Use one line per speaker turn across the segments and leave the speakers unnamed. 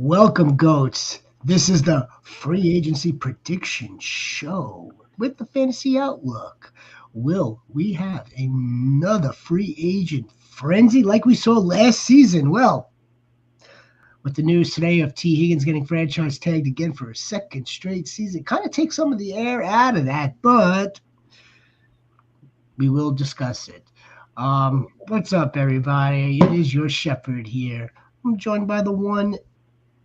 Welcome, goats. This is the free agency prediction show with the fantasy outlook. Will we have another free agent frenzy like we saw last season? Well, with the news today of T. Higgins getting franchise tagged again for a second straight season, kind of takes some of the air out of that, but we will discuss it. What's up, everybody? It is your Sheperd here. I'm joined by the one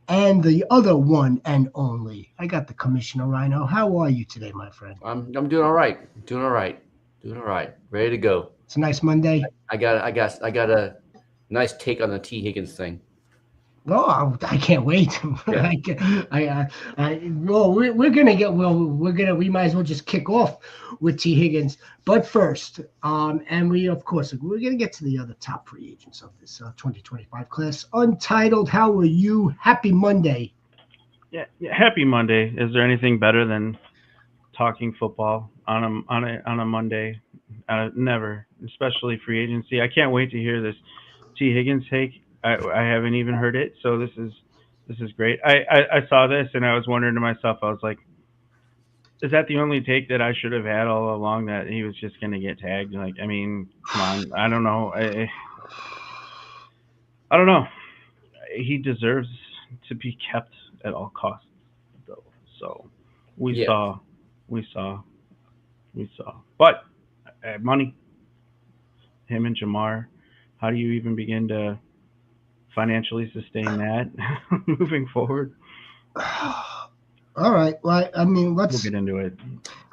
and the other one and only. I got the Commissioner Rhino. How are you today, my friend?
I'm doing all right. Doing all right. Ready to go.
It's a nice Monday.
I got a nice take on the T Higgins thing.
Oh, I can't wait.
Yeah.
Well, we're gonna get. Well, we might as well just kick off with T Higgins. But first, and we of course we're gonna get to the other top free agents of this 2025 class. Untitled. How are you? Happy Monday.
Yeah. Happy Monday. Is there anything better than talking football on a Monday? Never, especially free agency. I can't wait to hear this T Higgins take. I haven't even heard it, so this is great. I saw this and I was wondering to myself. I was like, is that the only take that I should have had all along? That he was just going to get tagged? Like, I mean, come on. I don't know. I don't know. He deserves to be kept at all costs, though. So we
Yeah.
saw, we saw, we saw. But money, him and Jamar. How do you even begin to financially sustain that moving forward?
All right. Well, I mean,
We'll
let's.
get into it.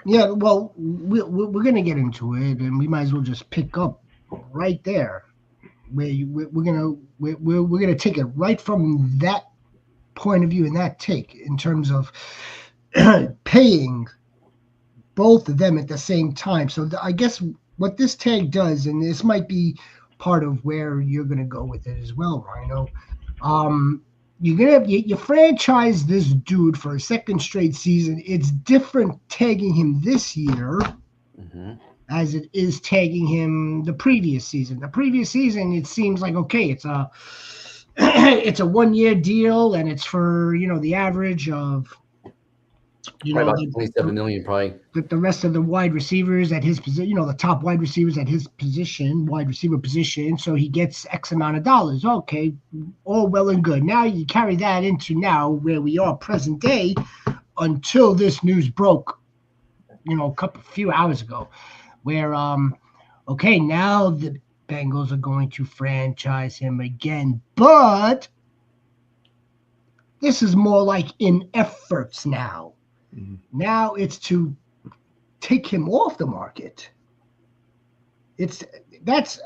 Yeah. Well, we're gonna get into it, and we might as well just pick up right there. We're gonna take it right from that point of view and that take in terms of paying both of them at the same time. So I guess what this tag does, and this might be part of where you're going to go with it as well, Rhino. Um, you franchise this dude for a second straight season. It's different tagging him this year
hmm
as it is tagging him the previous season. The previous season, it seems like okay, it's a it's a 1 year deal, and it's for the average of you
Probably
know
about 27 million. Probably.
the rest of the wide receivers at his position, the top wide receivers at his position, wide receiver position. So he gets X amount of dollars. Okay, all well and good. Now you carry that into now where we are present day until this news broke, few hours ago, where okay, now the Bengals are going to franchise him again, but this is more like in efforts now.
Mhm.
Now it's to take him off the market. It's that's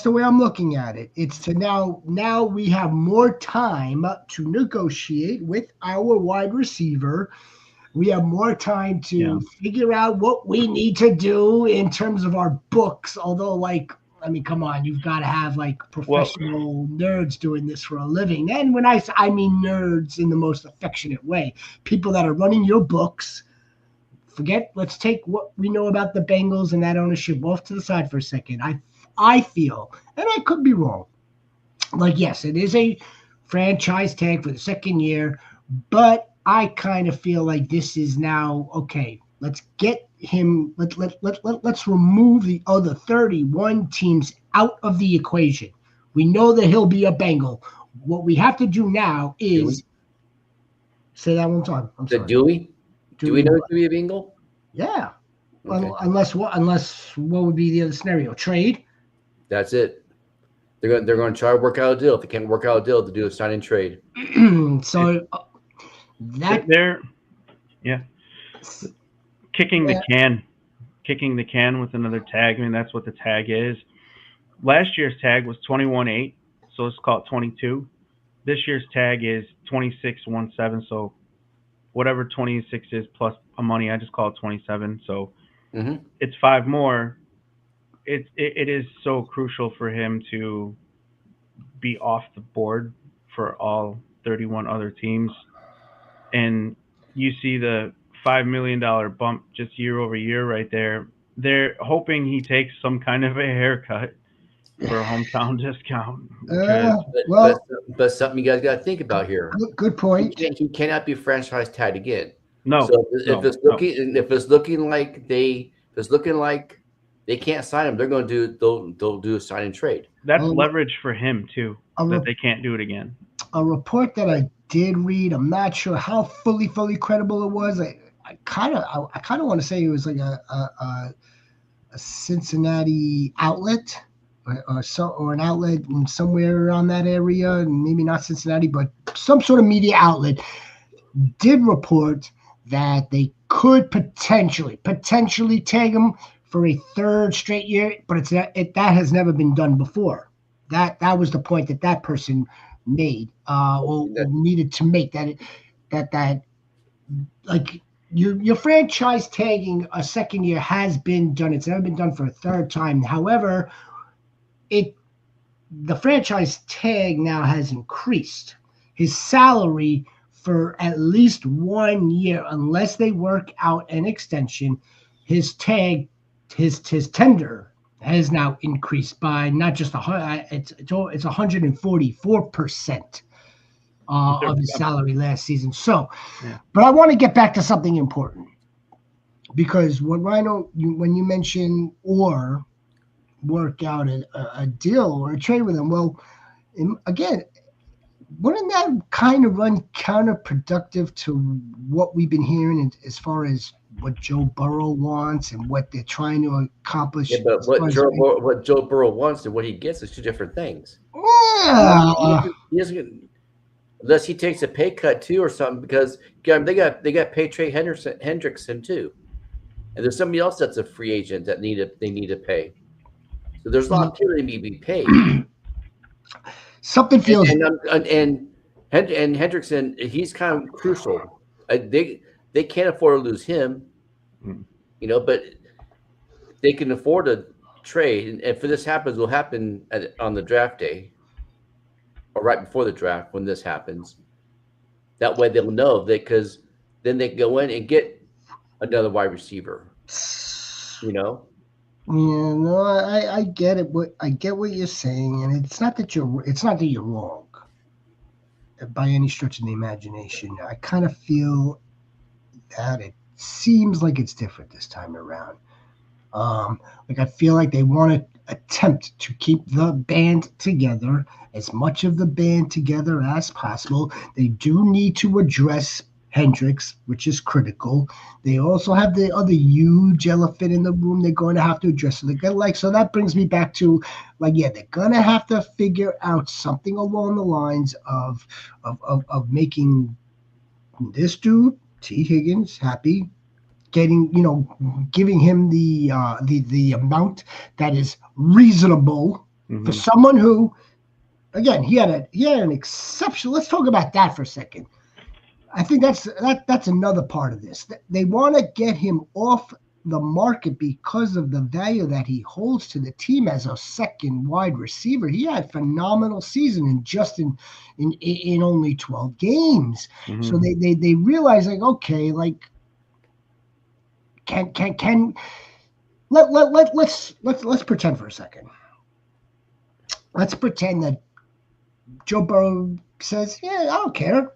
the way I'm looking at it. It's to now we have more time to negotiate with our wide receiver. We have more time
Yeah.
to figure out what we need to do in terms of our books. Although, like, I mean, come on, you've got to have like
Well,
professional nerds doing this for a living. And when I mean nerds in the most affectionate way, people that are running your books. Let's take what we know about the Bengals and that ownership off to the side for a second. I feel, and I could be wrong, like yes, it is a franchise tag for the second year, but I kind of feel like this is now okay. Let's get him. Let's remove the other 31 teams out of the equation. We know that he'll be a Bengal. What we have to do now
Dewey.
is say that one time. I'm
The
sorry.
Dewey.
Do
Do we
we
know
what?
it to be a bingo?
Yeah.
Okay.
Unless what would be the other scenario? Trade.
That's it. They're going to try to work out a deal. If they can't work out a deal, to do a sign and trade.
it,
So that
they're yeah kicking the
yeah,
can, kicking the can with another tag. I mean, that's what the tag is. Last year's tag was 21.8, so let's call it 22. This year's tag is 26.17, so whatever 26 is plus a money, I just call it 27. So
hmm
it's five more. It is so crucial for him to be off the board for all 31 other teams. And you see the $5 million bump just year over year right there. They're hoping he takes some kind of a haircut for a hometown discount. Because
Uh,
But
well,
but something you guys got to think about here.
good point.
He cannot be franchise tagged again.
no,
So
no, no.
if it's looking like they can't sign him, they'll do a sign and trade.
That's
Um,
leverage for him too,
a,
that
re-
they can't do it again.
a report that I did read. I'm not sure how fully credible it was. I kind of want to say it was like a Cincinnati outlet or an outlet in somewhere around that area, and maybe not Cincinnati, but some sort of media outlet did report that they could potentially tag him for a third straight year, but that has never been done before. That was the point that person made, or needed to make, that like your franchise tagging a second year has been done. It's never been done for a third time. However, it the franchise tag now has increased. His salary for at least 1 year, unless they work out an extension, his tag, his tender has now increased by not just it's 144% of his salary last season. So,
Yeah.
but I want to get back to something important, because when Rhino, when you mention or work out a deal or a trade with him, well, again, wouldn't that kind of run counterproductive to what we've been hearing as far as what Joe Burrow wants and what they're trying to accomplish?
Yeah, but
as far as
What Joe Burrow wants and what he gets is two different things.
yeah,
He doesn't unless he takes a pay cut too or something, because they got paid Trey Hendrickson too, and there's somebody else that's a free agent that they need to pay. So there's a lot of people that need to be paid.
something feels
And Hendrickson, he's kind of crucial. They can't afford to lose him, but they can afford to trade. And if this happens, will happen on the draft day or right before the draft when this happens. That way they'll know that, because then they can go in and get another wide receiver.
Yeah, no, I get it. I get what you're saying, and it's not that you're wrong by any stretch of the imagination. I kind of feel that it seems like it's different this time around. Like, I feel like they want to attempt to keep the band together, as much of the band together as possible. They do need to address Hendricks, which is critical. They also have the other huge elephant in the room they're going to have to address. So so that brings me back to, they're going to have to figure out something along the lines of making this dude T. Higgins happy, giving him the amount that is reasonable for someone who, again, he had an exceptional. Let's talk about that for a second. I think that's another part of this. They want to get him off the market because of the value that he holds to the team as a second wide receiver. He had phenomenal season in only 12 games. So they realize, okay, let's pretend for a second. Let's pretend that Joe Burrow says, yeah, I don't care.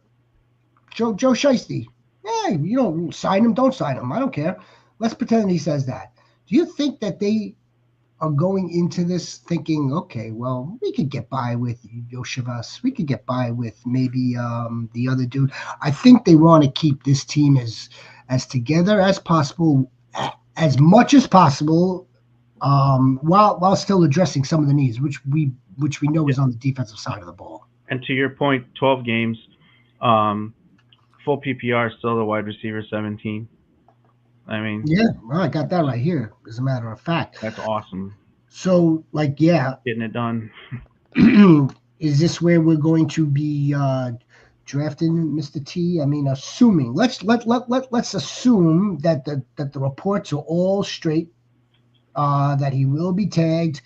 Joe Shiesty, yeah, you don't sign him, don't sign him. I don't care. Let's pretend that he says that. Do you think that they are going into this thinking, okay, well, we could get by with Yoshivas. We could get by with maybe the other dude. I think they want to keep this team as together as possible, as much as possible, while still addressing some of the needs, which we know is on the defensive side of the ball.
And to your point, 12 games, full PPR, still the wide receiver 17. I mean,
yeah, well, I got that right here, as a matter of fact.
That's awesome.
So,
getting it done.
Is this where we're going to be drafting Mr. T? I mean, assuming let's assume that the reports are all straight, that he will be tagged,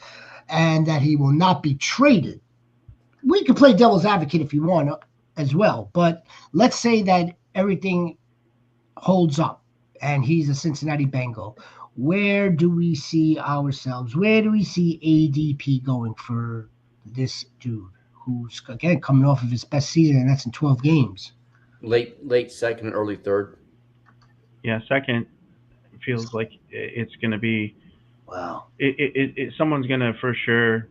and that he will not be traded. We could play devil's advocate if you want as well, but let's say that everything holds up and he's a Cincinnati Bengal. Where do we see ourselves? Where do we see ADP going for this dude who's again coming off of his best season, and that's in 12 games?
Late second, early third.
Yeah, second feels like it's going to be.
Wow.
Someone's going to for sure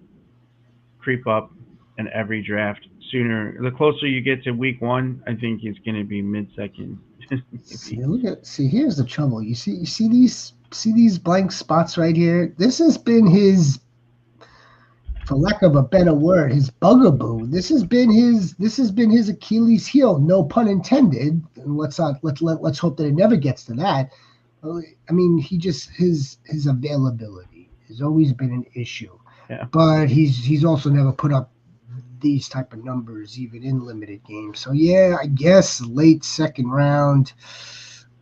creep up in every draft sooner. The closer you get to week 1, I think it's going to be mid-second.
See, here's the trouble. You see these blank spots right here. This has been his, for lack of a better word, his bugaboo. This has been his Achilles heel. No pun intended. And let's hope that it never gets to that. I mean, his availability has always been an issue.
Yeah.
But he's also never put up these type of numbers even in limited games. So yeah, I guess late second round,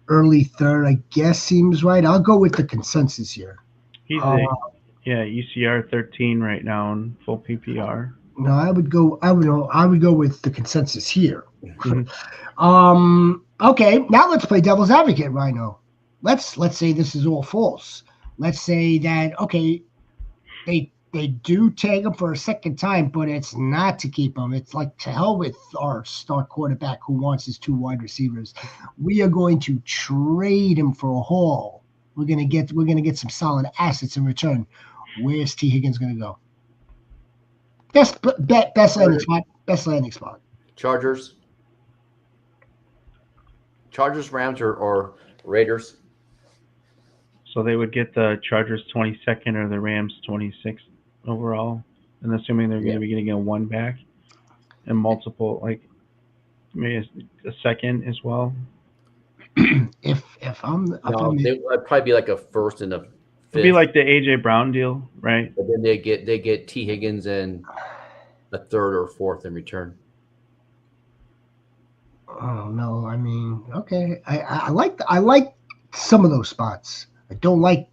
early third, I guess seems right. I'll go with the consensus here.
He's UCR 13 right now in full PPR.
No, I would go with the consensus here.
Mm-hmm.
Okay, now let's play devil's advocate, Rhino. Let's say this is all false. Let's say that okay, they do take him for a second time, but it's not to keep him. It's like to hell with our star quarterback who wants his 2 wide receivers. We are going to trade him for a haul. We're gonna get some solid assets in return. Where's T. Higgins gonna go? Best landing spot. Best landing spot.
Chargers, Rams, or Raiders.
So they would get the Chargers 22nd or the Rams 26th overall, and assuming they're going to be getting a 1 back and multiple, like maybe a second as well.
If I'm
They would probably be like a first and a fifth.
It'd be like the AJ Brown deal, right?
But then they get T. Higgins and a third or fourth in return.
Oh no, I mean, okay. I like some of those spots. I don't like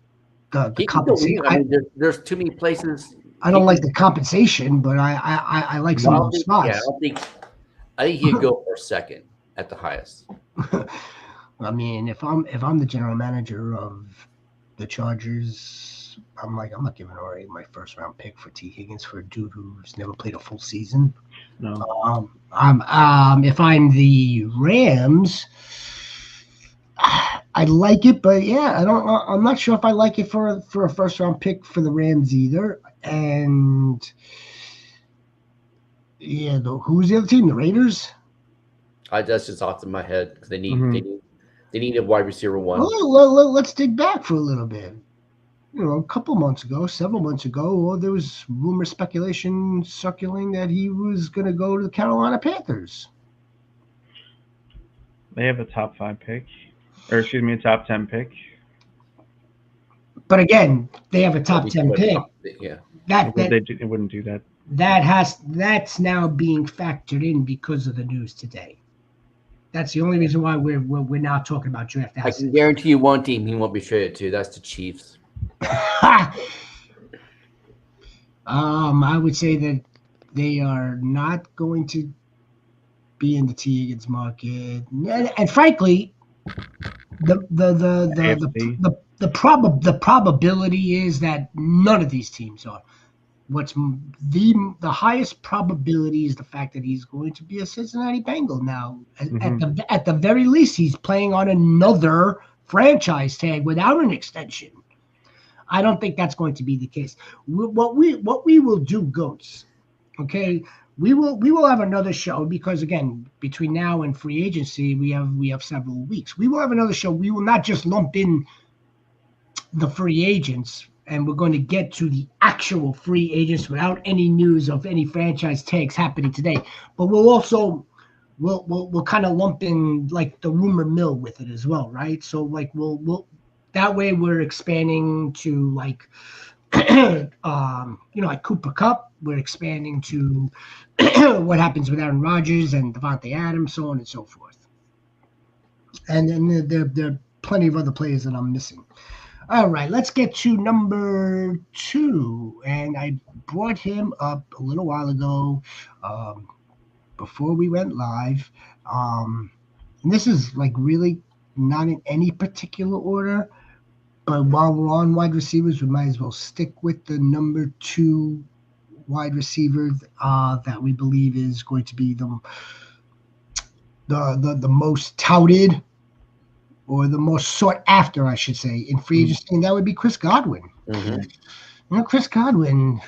the compensation.
I mean, there's too many places.
I don't like the compensation, but I like some of those spots.
Yeah, I think he'd go for second at the highest.
I mean, if I'm the general manager of the Chargers, I'm not giving away my first round pick for T. Higgins for a dude who's never played a full season.
No.
If I'm the Rams, I like it, but yeah, I'm not sure if I like it for a first round pick for the Rams either. And yeah, who's the other team? The Raiders.
That's just off of my head because they need a wide receiver 1.
Well, let's dig back for a little bit. Several months ago, there was rumor speculation circulating that he was going to go to the Carolina Panthers.
They have a top 5 pick, or excuse me, a top 10 pick.
But again, they have a top 10 pick.
Yeah,
they wouldn't do that.
That's now being factored in because of the news today. That's the only reason why we're now talking about draft assets.
I can guarantee you one team he won't be traded to. That's the Chiefs.
I would say that they are not going to be in the T. Higgins market, and frankly, the probability is that none of these teams are. What's the highest probability is the fact that he's going to be a Cincinnati Bengal now. At the very least, he's playing on another franchise tag without an extension. I don't think that's going to be the case. What we will do, Goats, okay? We will have another show because again, between now and free agency, we have several weeks. We will have another show. We will not just lump in the free agents, and we're going to get to the actual free agents without any news of any franchise tags happening today. But we'll also we'll kind of lump in like the rumor mill with it as well, right? So like we'll that way we're expanding to like like Cooper Kupp. We're expanding to what happens with Aaron Rodgers and Devontae Adams, so on and so forth. And then there are plenty of other players that I'm missing. All right, let's get to number 2. And I brought him up a little while ago before we went live. And this is like really not in any particular order, But while we're on wide receivers, we might as well stick with the number 2 wide receiver that we believe is going to be the most touted or the most sought after, I should say, in free agency, and that would be Chris Godwin. Chris Godwin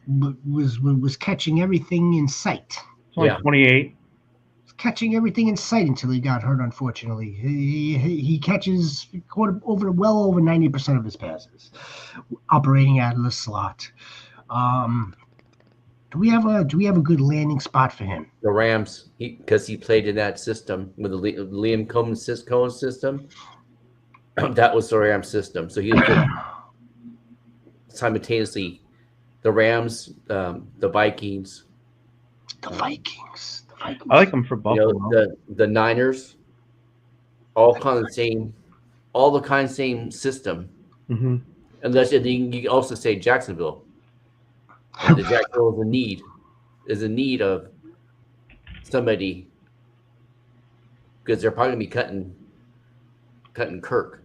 was catching everything in sight.
It's only 28.
Catching everything in sight until he got hurt. Unfortunately, he catches well over 90% of his passes, operating out of the slot. Do we have a good landing spot for him?
The Rams, because he played in that system with the Liam Cohen system. That was the Rams system. So he was simultaneously the Rams, the Vikings.
The Vikings.
I like him for Buffalo.
The Niners, all the kind of same system. Unless you can also say Jacksonville. And the Jacksonville is in need of somebody because they're probably gonna be cutting Kirk.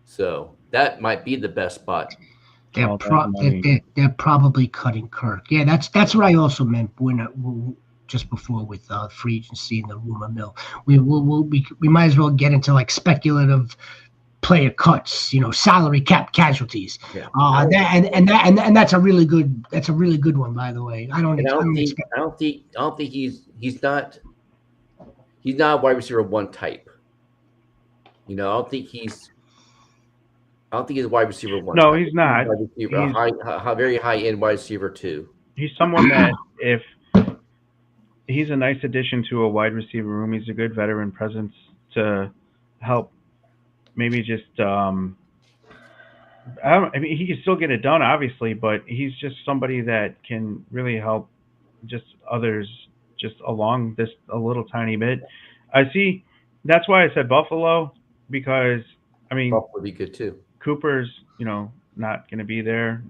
So that might be the best spot.
They're probably cutting Kirk. Yeah, that's what I also meant when just before with free agency and the rumor mill. We might as well get into like speculative player cuts, salary cap casualties. Yeah. And that's a really good one, by the way. I don't
think he's not a wide receiver 1 type. I don't think he's a wide receiver 1.
No, he's not.
He's a very high end wide receiver 2.
He's someone that if he's a nice addition to a wide receiver room, he's a good veteran presence to help. Maybe just he can still get it done, obviously, but he's just somebody that can really help just others just along this a little tiny bit. That's why I said Buffalo, because
Buffalo would be good too.
Cooper's, not going to be there,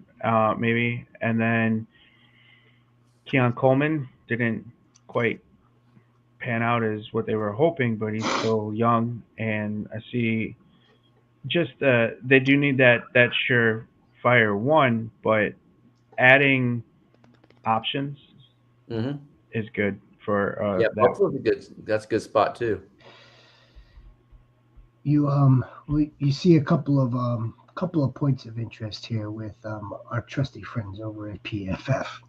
maybe, and then Keon Coleman didn't quite pan out as what they were hoping, but he's still young, and I see. Just they do need that surefire one, but adding options is good for
Buffalo's a good. That's a good spot too.
You see a couple of points of interest here with our trusty friends over at PFF.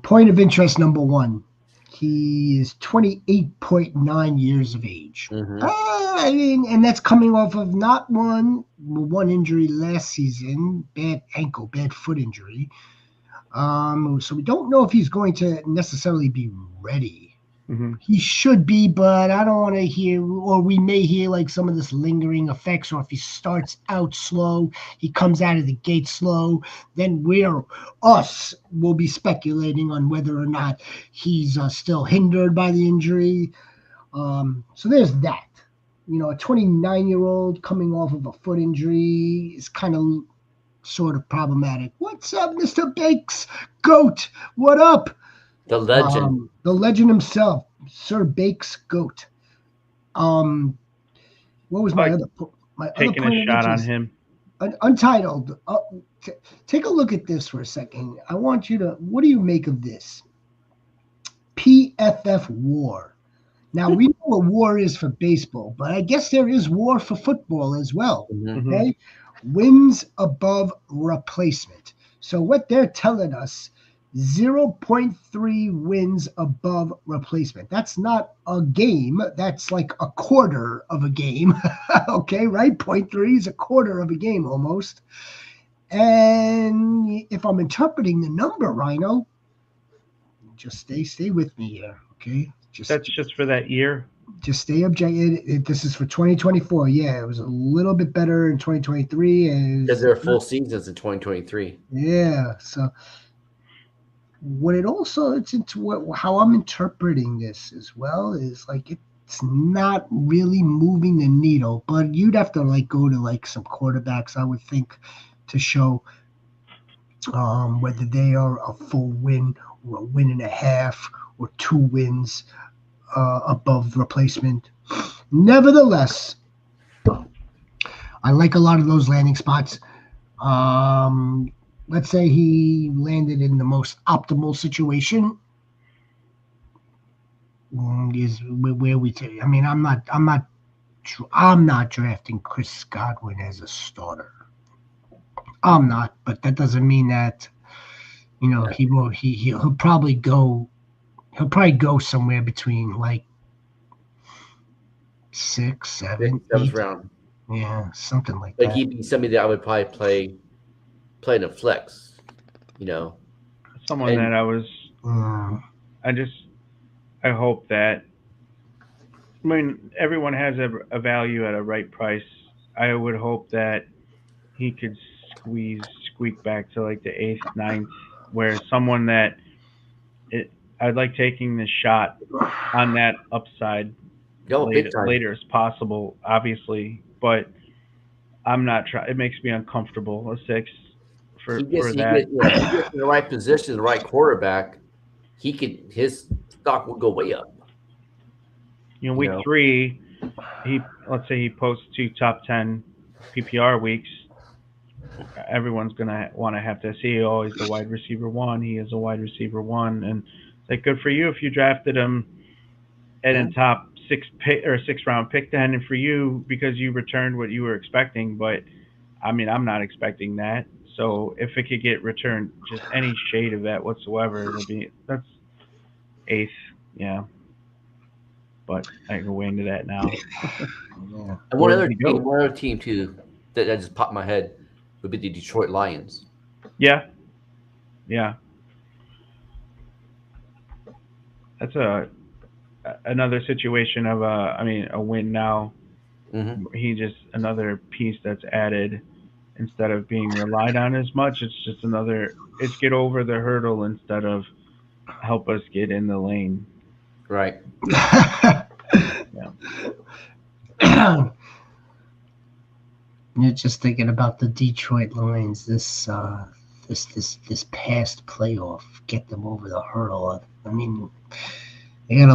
Point of interest number 1. He is 28.9 years of age. And that's coming off of not one injury last season, bad foot injury. So we don't know if he's going to necessarily be ready. He should be, but I don't want to hear, or we may hear like some of this lingering effects, or if he starts out slow, he comes out of the gate slow, then we'll be speculating on whether or not he's still hindered by the injury. So there's that. A 29-year-old coming off of a foot injury is kind of sort of problematic. What's up, Mr. Bakes? Goat, what up?
The legend.
The legend himself, Sir Bakes Goat. What was my other
taking a shot on him?
Untitled. Take a look at this for a second. I want you to. What do you make of this? PFF WAR. Now we know what WAR is for baseball, but I guess there is WAR for football as well. Okay, wins above replacement. So what they're telling us. 0.3 wins above replacement. That's not a game. That's like a quarter of a game. Okay, right? 0.3 is a quarter of a game almost. And if I'm interpreting the number, Rhino, just stay with me here. Okay.
That's just for that year.
Just stay objective. This is for 2024. Yeah, it was a little bit better in 2023.
Because there are full seasons in 2023.
Yeah. So. What it's into how I'm interpreting this as well is like it's not really moving the needle, but you'd have to like go to like some quarterbacks, I would think, to show whether they are a full win or a win and a half or 2 wins above replacement. Nevertheless, I like a lot of those landing spots. Let's say he landed in the most optimal situation. Is where we take. I mean, I'm not drafting Chris Godwin as a starter. I'm not, but that doesn't mean that he will. He'll probably go. He'll probably go somewhere between like 6, 7,
7th
8.
round.
Yeah, something like
But
that.
he'd be somebody that I would probably play in a flex.
Someone that I was. I hope that. I mean, everyone has a value at a right price. I would hope that he could squeak back to like the 8th, 9th, where someone that I'd like taking the shot on that upside later as possible, obviously, but I'm not trying. It makes me uncomfortable. A 6 for that.
If he gets in the right position, the right quarterback, his stock will go way up.
Week 3, let's say he posts 2 top 10 PPR weeks. Everyone's gonna want to have to see. Oh, he's the wide receiver 1. He is a wide receiver 1, and it's like good for you if you drafted him at a top 6 round pick. Then for you because you returned what you were expecting. But I mean, I'm not expecting that. So if it could get returned just any shade of that whatsoever, that's 8th, yeah. But I can go way into that now.
Yeah. And one other team too that just popped in my head would be the Detroit Lions.
Yeah. That's another situation of a win now.
Mm-hmm.
He just another piece that's added instead of being relied on as much. It's just it's get over the hurdle instead of help us get in the lane.
Right.
Yeah.
You're just thinking about the Detroit Lions. This past playoff, get them over the hurdle. I mean, they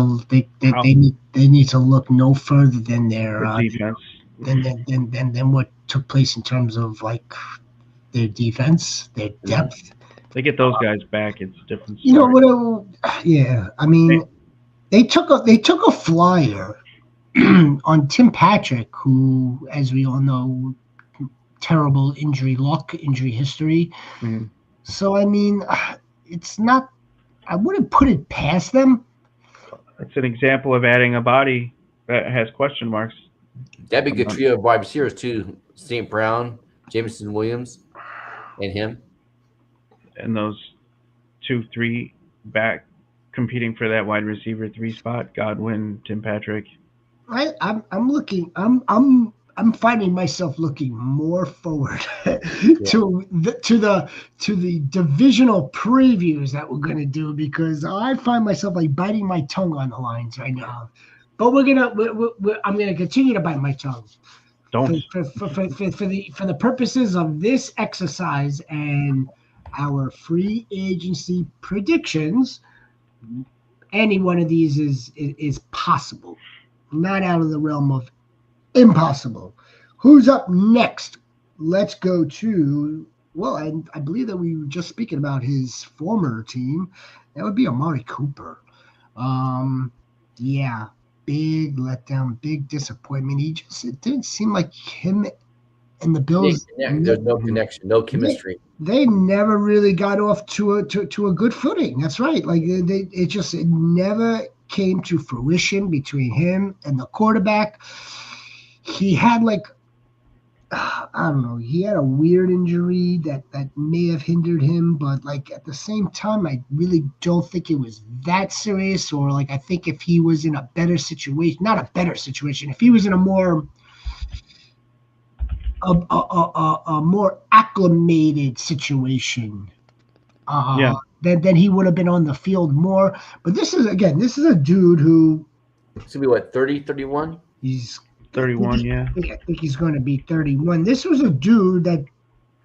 need to look no further than their
defense.
than what took place in terms of like their defense, their depth.
They get those guys back. It's a different story.
You know what? Yeah, I mean, they took a flyer on Tim Patrick, who, as we all know, terrible injury history.
Mm-hmm.
So I mean, it's not. I wouldn't put it past them.
It's an example of adding a body that has question marks.
That'd be a good trio of wide receivers too: St. Brown, Jameson Williams, and him.
And those 2-3 back competing for that wide receiver 3 spot: Godwin, Tim Patrick.
I'm finding myself looking more forward to the divisional previews that we're gonna do, because I find myself like biting my tongue on the lines right now. But I'm gonna continue to bite my tongue.
Don't
for the purposes of this exercise and our free agency predictions. Any one of these is possible, not out of the realm of impossible. Who's up next? Let's go to, well, I believe that we were just speaking about his former team. That would be Amari Cooper. Yeah, big letdown, big disappointment. It didn't seem like him and the Bills.
There's no connection, no chemistry.
They never really got off to a good footing. That's right. Like it never came to fruition between him and the quarterback. He had I don't know. He had a weird injury that may have hindered him, but like at the same time, I really don't think it was that serious. Or like I think if he was in a better situation, not a better situation, if he was in a more acclimated situation, then he would have been on the field more. But this is a dude who.
It's gonna be what, 30, 31?
He's 31, yeah.
I think he's going to be 31. This was a dude that,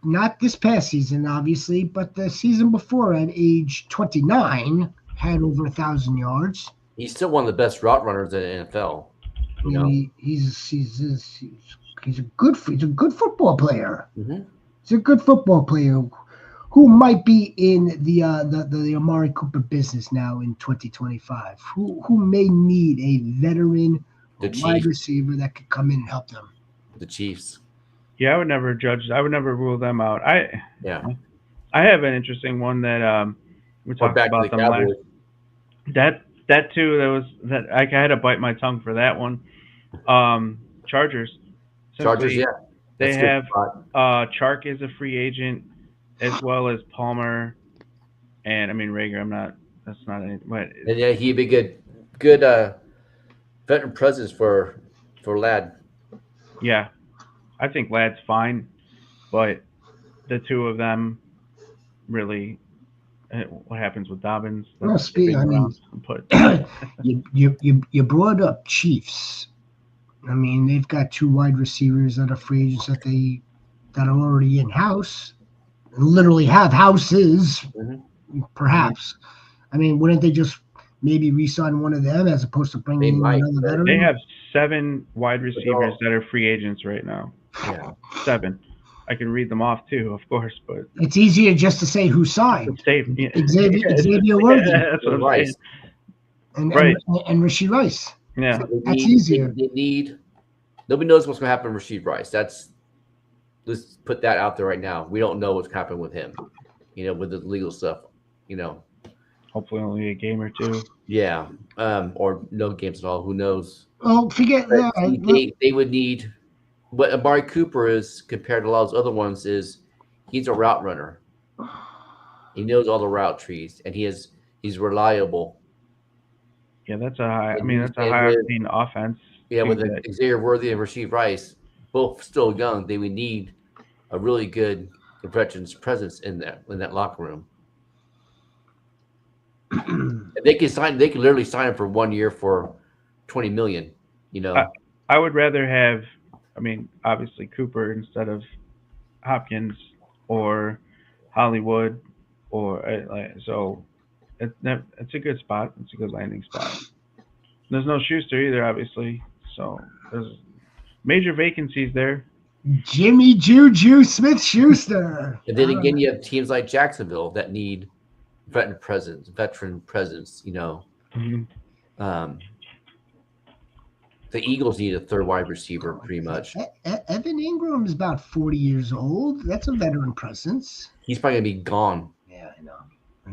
not this past season, obviously, but the season before, at age 29, had over 1,000 yards.
He's still one of the best route runners in the NFL.
He's He's a good football player.
Mm-hmm.
He's a good football player who might be in the Amari Cooper business now in 2025. Who may need a veteran wide receiver that could come in and help them.
The Chiefs.
Yeah, I would never judge. I would never rule them out. I have an interesting one that we talked about them last. That too. That I had to bite my tongue for that one. Chargers.
Chargers, yeah.
They have Chark is a free agent, as well as Palmer, and I mean Rager. That's not anything. But
and yeah, he'd be good veteran presence for Ladd.
Yeah, I think Ladd's fine, but the two of them really. What happens with Dobbins?
You brought up Chiefs. I mean, they've got two wide receivers that are free agents that are already in house, and literally have houses.
Mm-hmm.
Perhaps. I mean, wouldn't they just maybe re-sign one of them as opposed to bringing in another veteran?
They have 7 wide receivers that are free agents right now.
Yeah,
7. I can read them off too, of course, but
it's easier just to say who signed. Xavier Worthy.
That's what I'm saying.
And Rashee Rice.
Yeah,
so that's easier.
They need. Nobody knows what's going to happen with Rashee Rice. Let's put that out there right now. We don't know what's happened with him. With the legal stuff.
Hopefully only a game or two.
Yeah, or no games at all. Who knows?
Oh, forget that.
They would need. What Amari Cooper is compared to a lot of those other ones is he's a route runner. He knows all the route trees, and he's reliable.
Yeah, that's a high. That's a high octane offense.
Yeah, with Xavier Worthy and Rashee Rice, both still young, they would need a really good veteran's presence in that locker room. They can literally sign him for 1 year for $20 million.
I would rather have. Obviously Cooper instead of Hopkins or Hollywood, so it's a good spot. It's a good landing spot. There's no Schuster either, obviously, so there's major vacancies there.
Jimmy Juju Smith-Schuster.
And then again, you have teams like Jacksonville that need veteran presence.
Mm-hmm.
The Eagles need a third wide receiver, pretty much.
Evan Ingram is about 40 years old. That's a veteran presence.
He's probably gonna be gone.
Yeah, I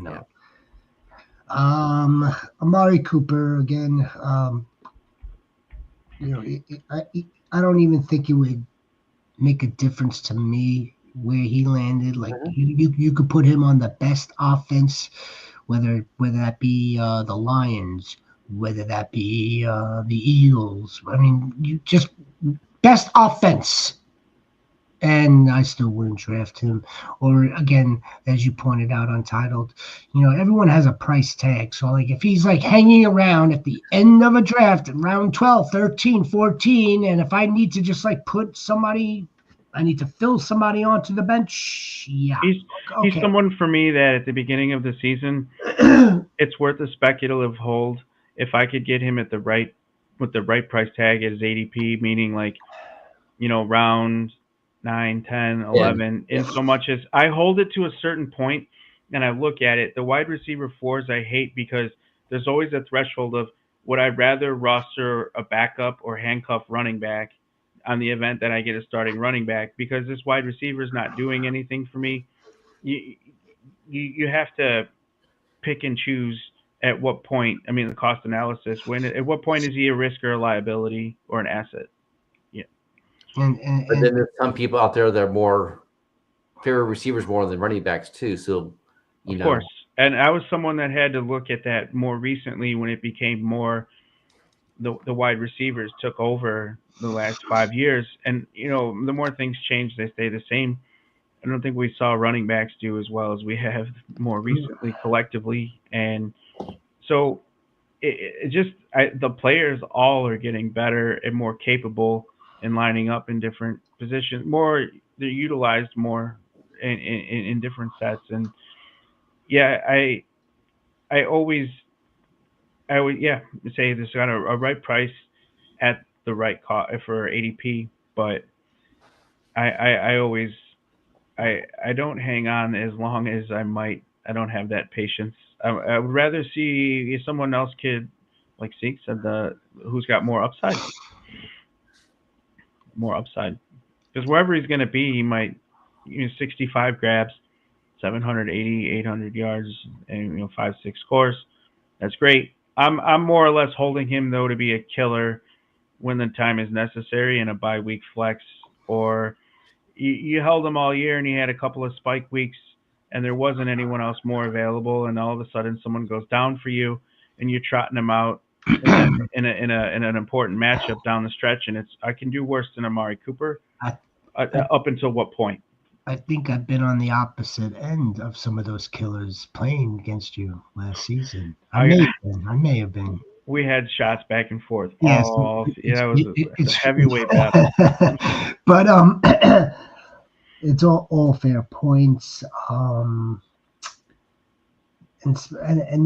know. Yeah. Amari Cooper again. I don't even think it would make a difference to me where he landed. Like you could put him on the best offense, whether that be the Lions, whether that be the Eagles. You just best offense, and I still wouldn't draft him. Or again, as you pointed out, Untitled. Everyone has a price tag. So like if he's like hanging around at the end of a draft, round 12, 13, 14, and if I need to just like I need to fill somebody onto the bench. Yeah,
he's someone for me that at the beginning of the season, it's worth a speculative hold. If I could get him with the right price tag at his ADP, meaning like, round 9, 10, 11, in so much as I hold it to a certain point and I look at it, the wide receiver 4s I hate because there's always a threshold of would I rather roster a backup or handcuff running back on the event that I get a starting running back, because this wide receiver is not doing anything for me. You have to pick and choose at what point. The cost analysis. At what point is he a risk or a liability or an asset? Yeah.
But
then there's some people out there that are more favorite receivers more than running backs too. So,
of course. And I was someone that had to look at that more recently when it became more the wide receivers took over the last 5 years. And, the more things change, they stay the same. I don't think we saw running backs do as well as we have more recently collectively. And so the players all are getting better and more capable in lining up in different positions. They're utilized more in different sets. And yeah, I would say this got a right price at the right cost for ADP, but I always I don't hang on as long as I might. I don't have that patience. I would rather see someone else kid like Zeke said who's got more upside. Because wherever he's going to be, he might 65 grabs, 780, 800 yards, and 5-6 scores. That's great. I'm more or less holding him though to be a killer when the time is necessary in a bye week flex, or you held him all year and he had a couple of spike weeks and there wasn't anyone else more available, and all of a sudden someone goes down for you and you're trotting him out in an important matchup down the stretch, and I can do worse than Amari Cooper. Up until what point?
I think I've been on the opposite end of some of those killers playing against you last season. I may have been.
We had shots back and forth.
Yes,
It's a heavyweight battle.
But it's all fair points. And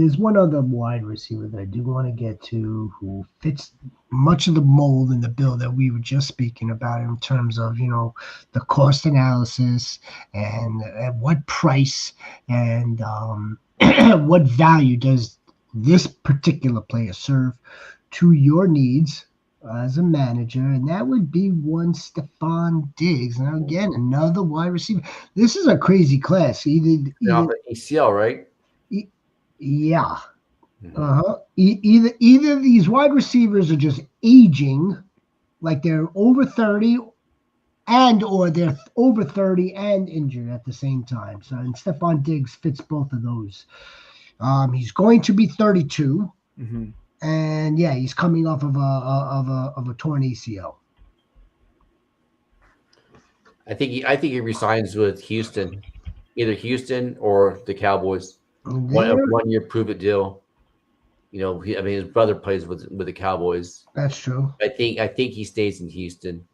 there's one other wide receiver that I do want to get to who fits much of the mold in the bill that we were just speaking about in terms of, the cost analysis and at what price and what value does this particular player serve to your needs as a manager, and that would be one Stephon Diggs. Now, again, another wide receiver. This is a crazy class. Either
ACL, right?
Yeah. Either these wide receivers are just aging, like they're over 30, or they're over 30 and injured at the same time. So, and Stephon Diggs fits both of those. He's going to be 32, and yeah, he's coming off of a torn ACL.
I think he resigns with Houston, either Houston or the Cowboys. One year prove it deal. His brother plays with the Cowboys.
That's true.
I think he stays in Houston.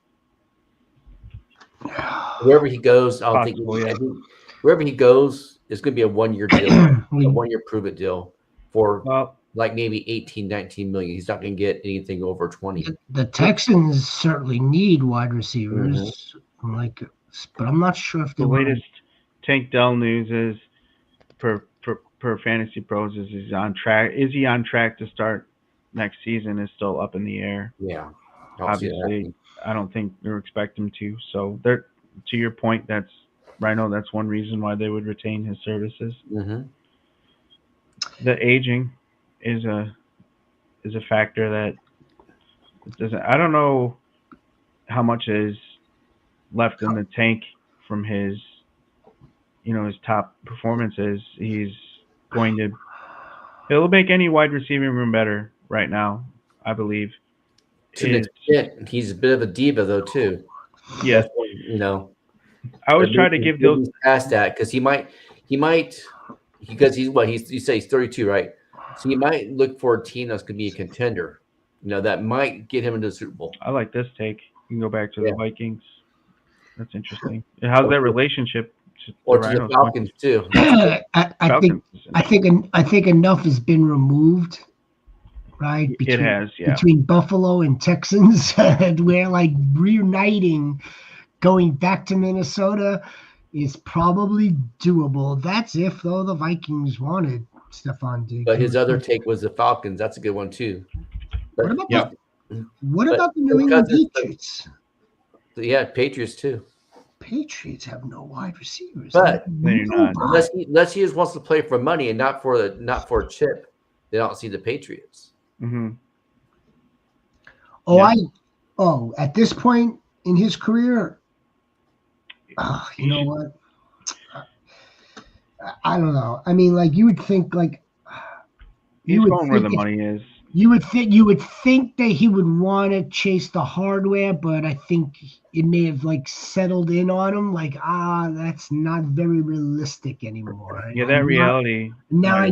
Wherever he goes, I think wherever he goes, it's going to be a 1 year deal, a 1 year prove it deal for like maybe 18, 19 million. He's not going to get anything over 20.
The Texans certainly need wide receivers, but I'm not sure if
the latest Tank Dell news is per Fantasy Pros is he's on track. Is he on track to start next season? Is still up in the air.
Yeah,
obviously, I don't think they're expecting him to. So, to your point, that's Rhino. That's one reason why they would retain his services. The aging is a factor that doesn't. I don't know how much is left in the tank from his his top performances. He'll make any wide receiving room better right now, I believe.
To an extent, he's a bit of a diva though too.
Yeah, I always try to give those
past that because he might because you say he's 32, right? So you might look for a team that's going to be a contender. That might get him into the Super Bowl.
I like this take. You can go back to the Vikings. That's interesting. How's that relationship?
Or to the Falcons too.
I think enough has been removed, right?
It has, yeah.
Between Buffalo and Texans, and we're like reuniting, going back to Minnesota is probably doable. That's if though the Vikings wanted Stephon Diggs.
But his other take was the Falcons. That's a good one too.
What about the New England Patriots?
Yeah, Patriots too.
Patriots have no wide receivers.
But unless he just wants to play for money and not for a chip, they don't see the Patriots.
At this point in his career, you know what? I don't know. I mean, you would think
he's going where the money is.
You would think that he would want to chase the hardware, but I think it may have settled in on him. That's not very realistic anymore.
Yeah, that reality.
Now I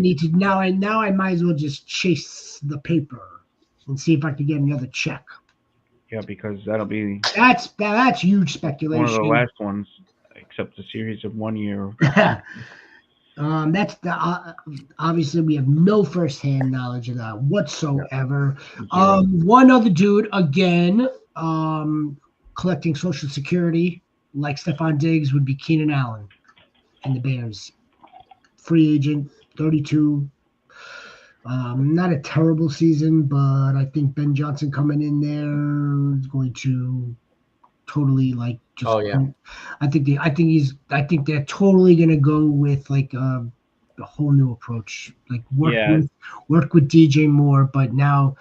might as well just chase the paper and see if I can get another check.
Yeah, because that's
huge speculation.
One of the last ones, except a series of 1 year.
That's obviously we have no firsthand knowledge of that whatsoever. One other dude again, collecting Social Security like Stephon Diggs, would be Keenan Allen and the Bears. Free agent, 32. Not a terrible season, but I think Ben Johnson coming in there is going to totally like just.
Oh yeah.
I think they're totally gonna go with like a whole new approach. Like work with DJ Moore, but now,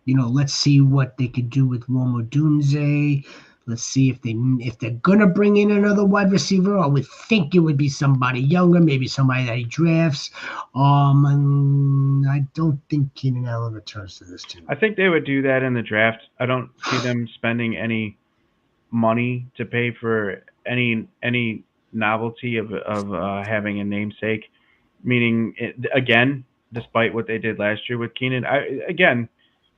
let's see what they could do with Rome Odunze. Let's see if they're gonna bring in another wide receiver. I would think it would be somebody younger, maybe somebody that he drafts. And I don't think Keenan Allen returns to this team.
I think they would do that in the draft. I don't see them spending any money to pay for any novelty of having a namesake. Meaning, again, despite what they did last year with Keenan, it's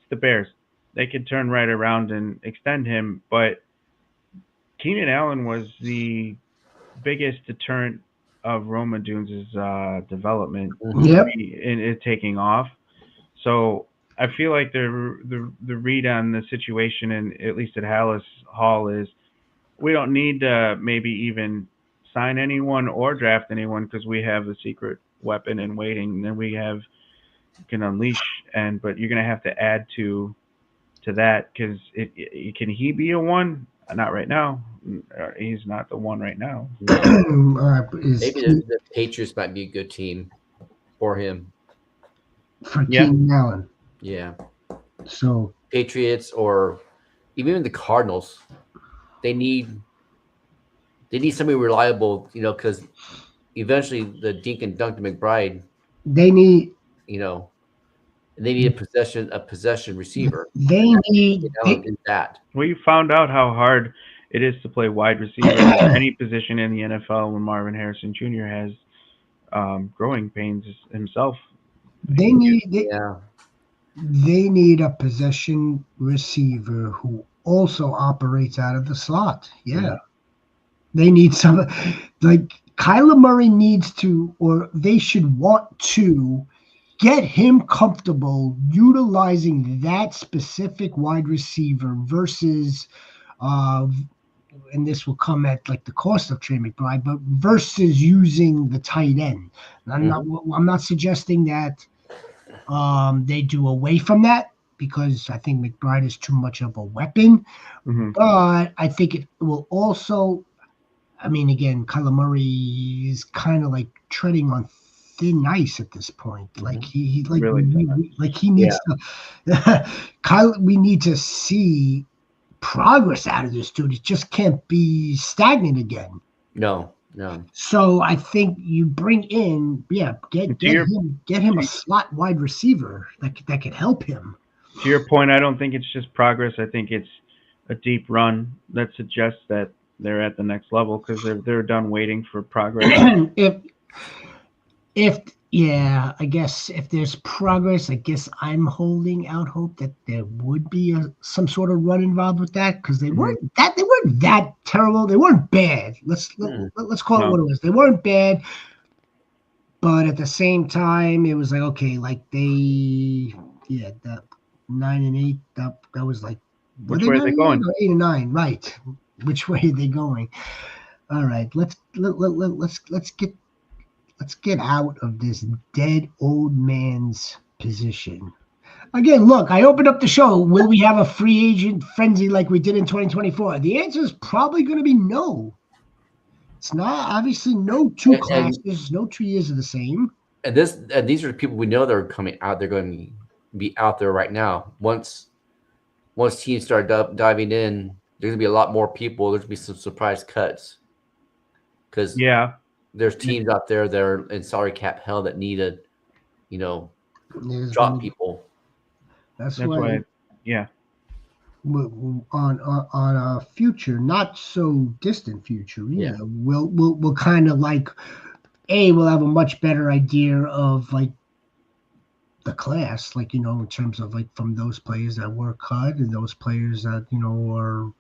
the Bears. They could turn right around and extend him, but Keenan Allen was the biggest deterrent of Rome Odunze's development in it taking off. So I feel like the read on the situation, and at least at Hall, is we don't need to maybe even sign anyone or draft anyone because we have a secret weapon in waiting. And then we can unleash, but you're gonna have to add to that because can he be a one? Not right now. He's not the one right now.
Maybe the Patriots might be a good team for him.
For Keenan Allen.
Yeah.
So
Patriots or even the Cardinals, they need somebody reliable, because eventually the Dink and Dunk to McBride,
they need
a possession receiver.
They need
that.
We found out how hard it is to play wide receiver at any position in the NFL when Marvin Harrison Jr. has growing pains himself.
They need a possession receiver who also operates out of the slot. Yeah. They need some, like Kyler Murray needs to, or they should want to get him comfortable utilizing that specific wide receiver versus, and this will come at like the cost of Trey McBride, but versus using the tight end. I'm not suggesting that they do away from that because I think McBride is too much of a weapon. But I think it will also, I mean, again, Kyler Murray is kind of like treading on thin ice at this point. Like he needs to. Kyler, we need to see progress out of this dude. It just can't be stagnant again.
No.
So I think you bring in, get him a slot wide receiver that could help him.
To your point, I don't think it's just progress. I think it's a deep run that suggests that they're at the next level because they're done waiting for progress.
I guess if there's progress, I guess I'm holding out hope that there would be some sort of run involved with that because they weren't that terrible. They weren't bad. Let's call it what it was. They weren't bad, but at the same time, it was like okay, like that 9-8. That was like
which way are they going?
8-9, right? Which way are they going? All right, let's get out of this dead old man's position. Again, look, I opened up the show. Will we have a free agent frenzy like we did in 2024? The answer is probably going to be no. It's not, obviously, no two classes, no 2 years are the same.
And these are the people we know that are coming out. They're going to be out there right now. Once teams start diving in, there's going to be a lot more people. There's going to be some surprise cuts. Because there's teams out there that are in salary cap hell that need to, drop people.
That's why. On a future, not so distant future, we'll kind of like, we'll have a much better idea of like the class, like in terms of like from those players that were cut and those players that are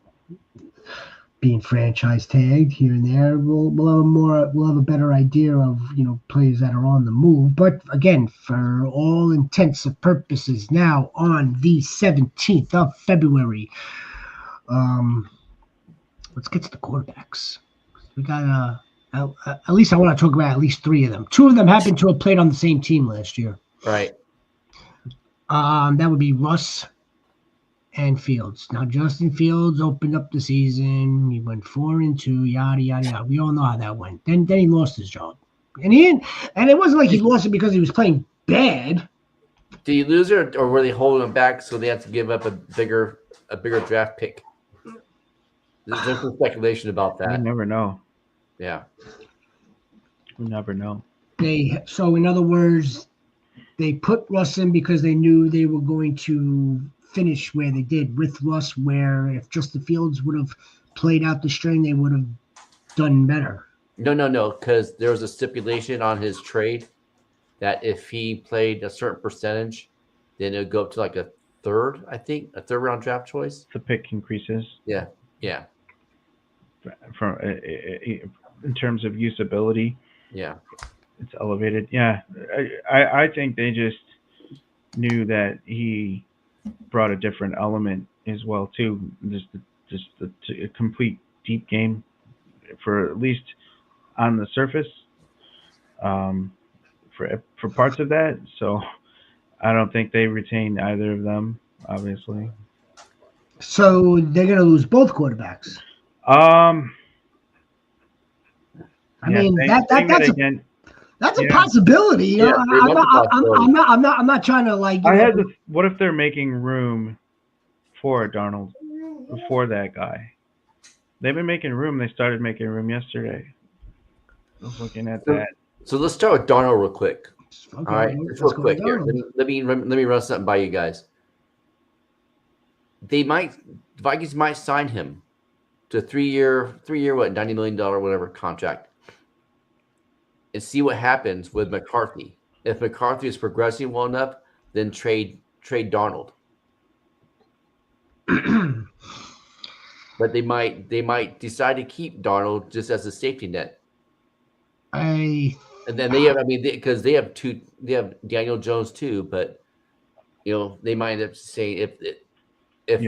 being franchise tagged here and there. We'll have a better idea of players that are on the move. But again, for all intents and purposes, now on the 17th of February, let's get to the quarterbacks. We got at least I want to talk about at least 3 of them. 2 of them happen to have played on the same team last year.
Right.
That would be Russ and Fields. Now Justin Fields opened up the season. He went 4-2. Yada yada yada. We all know how that went. Then he lost his job, and it wasn't like he lost it because he was playing bad.
Did you lose it, or were they holding him back so they had to give up a bigger draft pick? There's some speculation about that.
We never know.
Yeah.
We never know.
So in other words, they put Russ in because they knew they were going to finish where they did with Russ, where if Justin Fields would have played out the string, they would have done better.
No, because there was a stipulation on his trade that if he played a certain percentage, then it would go up to like a third round draft choice.
The pick increases.
Yeah.
From in terms of usability.
Yeah.
It's elevated. Yeah. I think they just knew that he brought a different element as well too. Just a complete deep game for at least on the surface. For parts of that, so I don't think they retained either of them, obviously.
So they're going to lose both quarterbacks. I mean that's a possibility. You know? I'm not trying to like.
What if they're making room for Darnold before that guy? They've been making room. They started making room yesterday. I was looking at that.
So let's start with Darnold real quick.
Okay,
all right, real quick here. Let me run something by you guys. Vikings might sign him to a 3-year, $90 million whatever contract, and see what happens with McCarthy. If McCarthy is progressing well enough, then trade Darnold. But they might decide to keep Darnold just as a safety net. And then they have, because they have Daniel Jones too, but they might end up saying if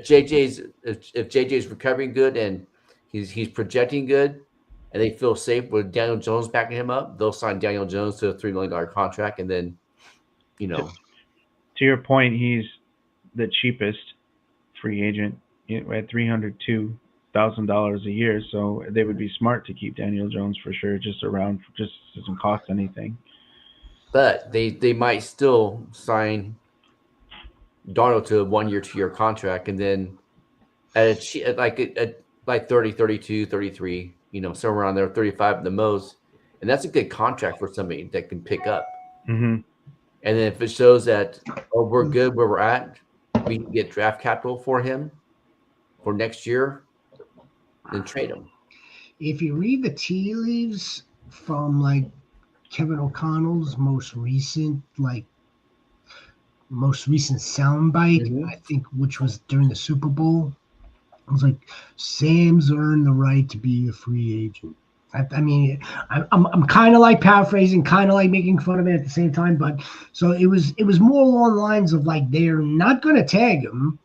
JJ's recovering good and he's projecting good, and they feel safe with Daniel Jones backing him up, they'll sign Daniel Jones to a $3 million contract, and then
To your point, he's the cheapest free agent at $302,000 a year, so they would be smart to keep Daniel Jones for sure, just doesn't cost anything.
But they might still sign Darnold to a 1-year, 2-year contract, and then at 30, 32, 33, somewhere around there, 35 at the most, and that's a good contract for somebody that can pick up.
Mm-hmm.
And then if it shows that we're good where we're at, we can get draft capital for him for next year, then trade him.
If you read the tea leaves from like Kevin O'Connell's most recent soundbite, I think, which was during the Super Bowl, it was like, Sam's earned the right to be a free agent. I'm kind of like paraphrasing, kind of like making fun of it at the same time, but so it was more along the lines of like, they're not going to tag him.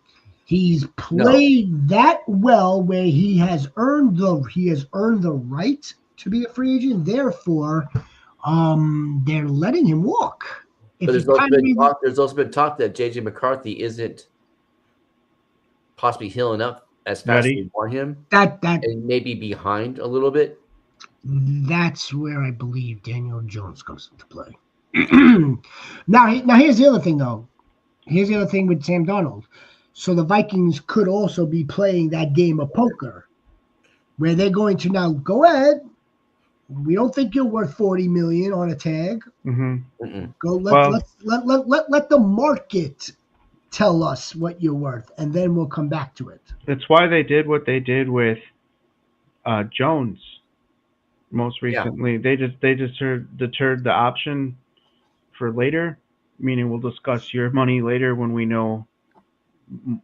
He's played that well where he has earned the right to be a free agent. Therefore, they're letting him walk.
But there's also been talk that JJ McCarthy isn't possibly healing up as fast as we want him. And maybe behind a little bit.
That's where I believe Daniel Jones comes into play. Now here's the other thing, though. Here's the other thing with Sam Darnold. So the Vikings could also be playing that game of poker where they're going to now go ahead. We don't think you're worth $40 million on a tag.
Mm-hmm.
Go let the market tell us what you're worth, and then we'll come back to it.
That's why they did what they did with Jones. Most recently, they just deterred the option for later, meaning we'll discuss your money later when we know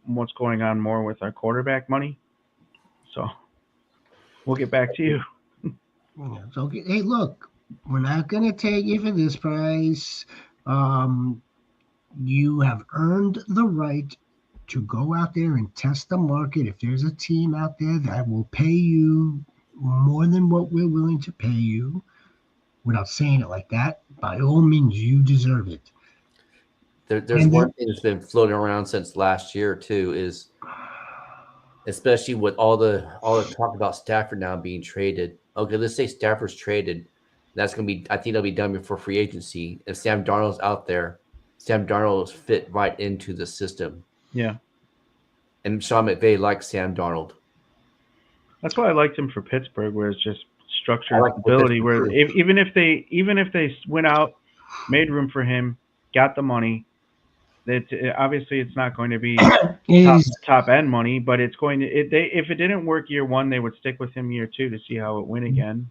what's going on more with our quarterback money. So we'll get back to you.
So, hey, look, we're not going to take you for this price. You have earned the right to go out there and test the market. If there's a team out there that will pay you more than what we're willing to pay you, without saying it like that, by all means, you deserve it.
There's one thing that's been floating around since last year too, is especially with all the talk about Stafford now being traded. Okay, let's say Stafford's traded. That's going to be, I think that'll be done before free agency. If Sam Darnold's out there, Sam Darnold's fit right into the system.
Yeah.
And Sean McVay likes Sam Darnold.
That's why I liked him for Pittsburgh, where it's just structure and stability. Where even if they went out, made room for him, got the money, obviously it's not going to be top end money, but it's going to. If it didn't work year one, they would stick with him year two to see how it went again.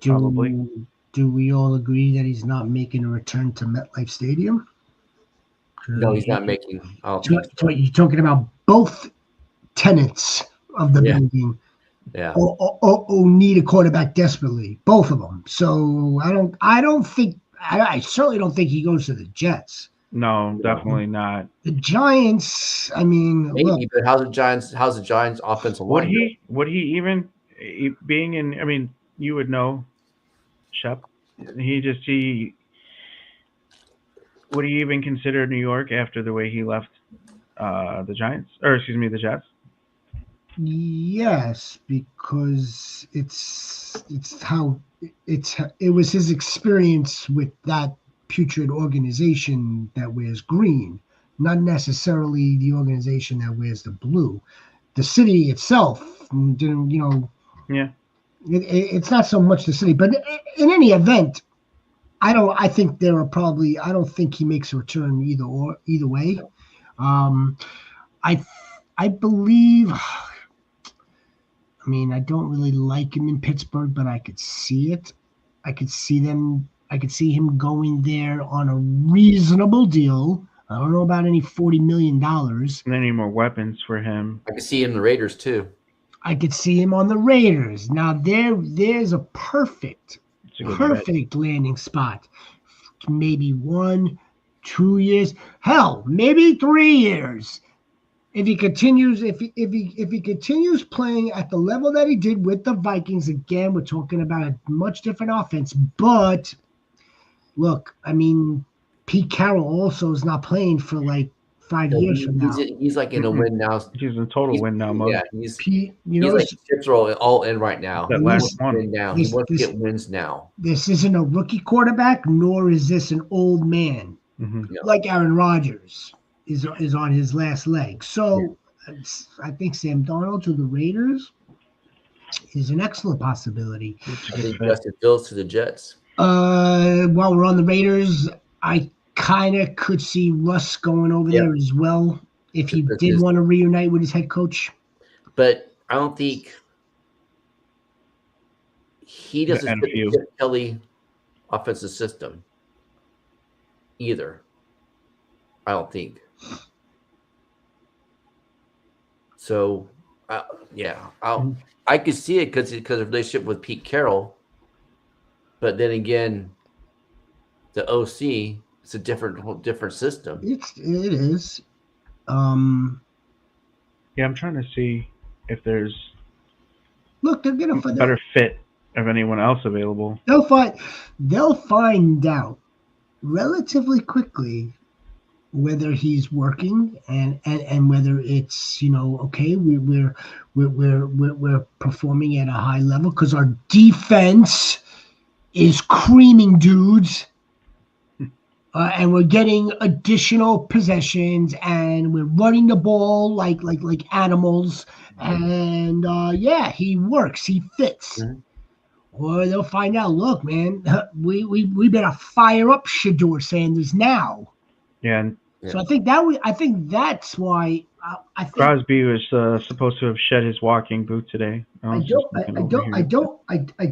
Probably.
Do we all agree that he's not making a return to MetLife Stadium?
No, he's not making.
You're talking about both tenants of the building.
Yeah.
Need a quarterback desperately, both of them. So I don't think. I certainly don't think he goes to the Jets.
No, definitely not.
The Giants. I mean,
maybe,
look,
but how's the Giants offensive line?
Would he even being in? I mean, you would know, Shep. Would he even consider New York after the way he left the Giants, or excuse me, the Jets?
Yes, because it was his experience with that putrid organization that wears green, not necessarily the organization that wears the blue. The city itself didn't,
Yeah.
It's not so much the city, but in any event, I don't think he makes a return either way. I believe. I mean, I don't really like him in Pittsburgh, but I could see it. I could see him going there on a reasonable deal. I don't know about any $40 million.
And any more weapons for him.
I could see him in the Raiders too.
I could see him on the Raiders. Now there's a perfect landing spot. Maybe 1, 2 years, hell, maybe 3 years. If he continues playing at the level that he did with the Vikings, again, we're talking about a much different offense. But look, I mean, Pete Carroll also is not playing for like 5 years from now.
He's like in a win now.
He's in total win now mode.
Yeah, he's like chips are all in right now.
That last one.
He wants to get wins now.
This isn't a rookie quarterback, nor is this an old man like Aaron Rodgers is on his last leg. So I think Sam Darnold to the Raiders is an excellent possibility.
I think Justin Fields to the Jets.
While we're on the Raiders, I kind of could see Russ going over there as well if he did want to reunite with his head coach.
But I don't think he doesn't fit the Chip Kelly offensive system either. I don't think. So, I could see it because of the relationship with Pete Carroll. But then again, the OC, it's a different system.
It is.
Yeah, I'm trying to see if there's
they're gonna find
better fit of anyone else available.
They'll find out relatively quickly whether he's working and whether it's okay, we're performing at a high level because our defense is creaming dudes. And we're getting additional possessions, and we're running the ball like animals. And he works, he fits. Mm-hmm. Or they'll find out. Look, man, we better fire up Shedeur Sanders now.
Yeah.
So I think that's why. I think
Crosby was supposed to have shed his walking boot today.
I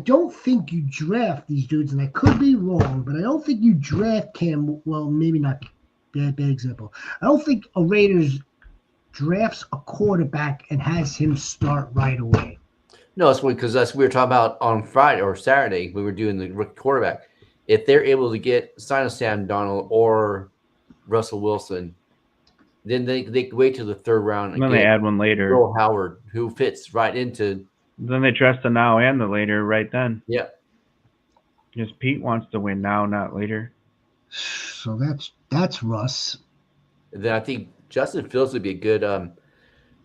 don't think you draft these dudes, and I could be wrong, but I don't think you draft Cam. Well, maybe not. Bad example. I don't think a Raiders drafts a quarterback and has him start right away.
No, it's because we were talking about on Friday or Saturday. We were doing the rookie quarterback. If they're able to sign a Sam Darnold or Russell Wilson, Then they wait till the third round
And then they add one later.
Earl Howard, who fits right into.
Then they dress the now and the later right then.
Yeah.
Because Pete wants to win now, not later.
So that's Russ.
And then I think Justin Fields would be a good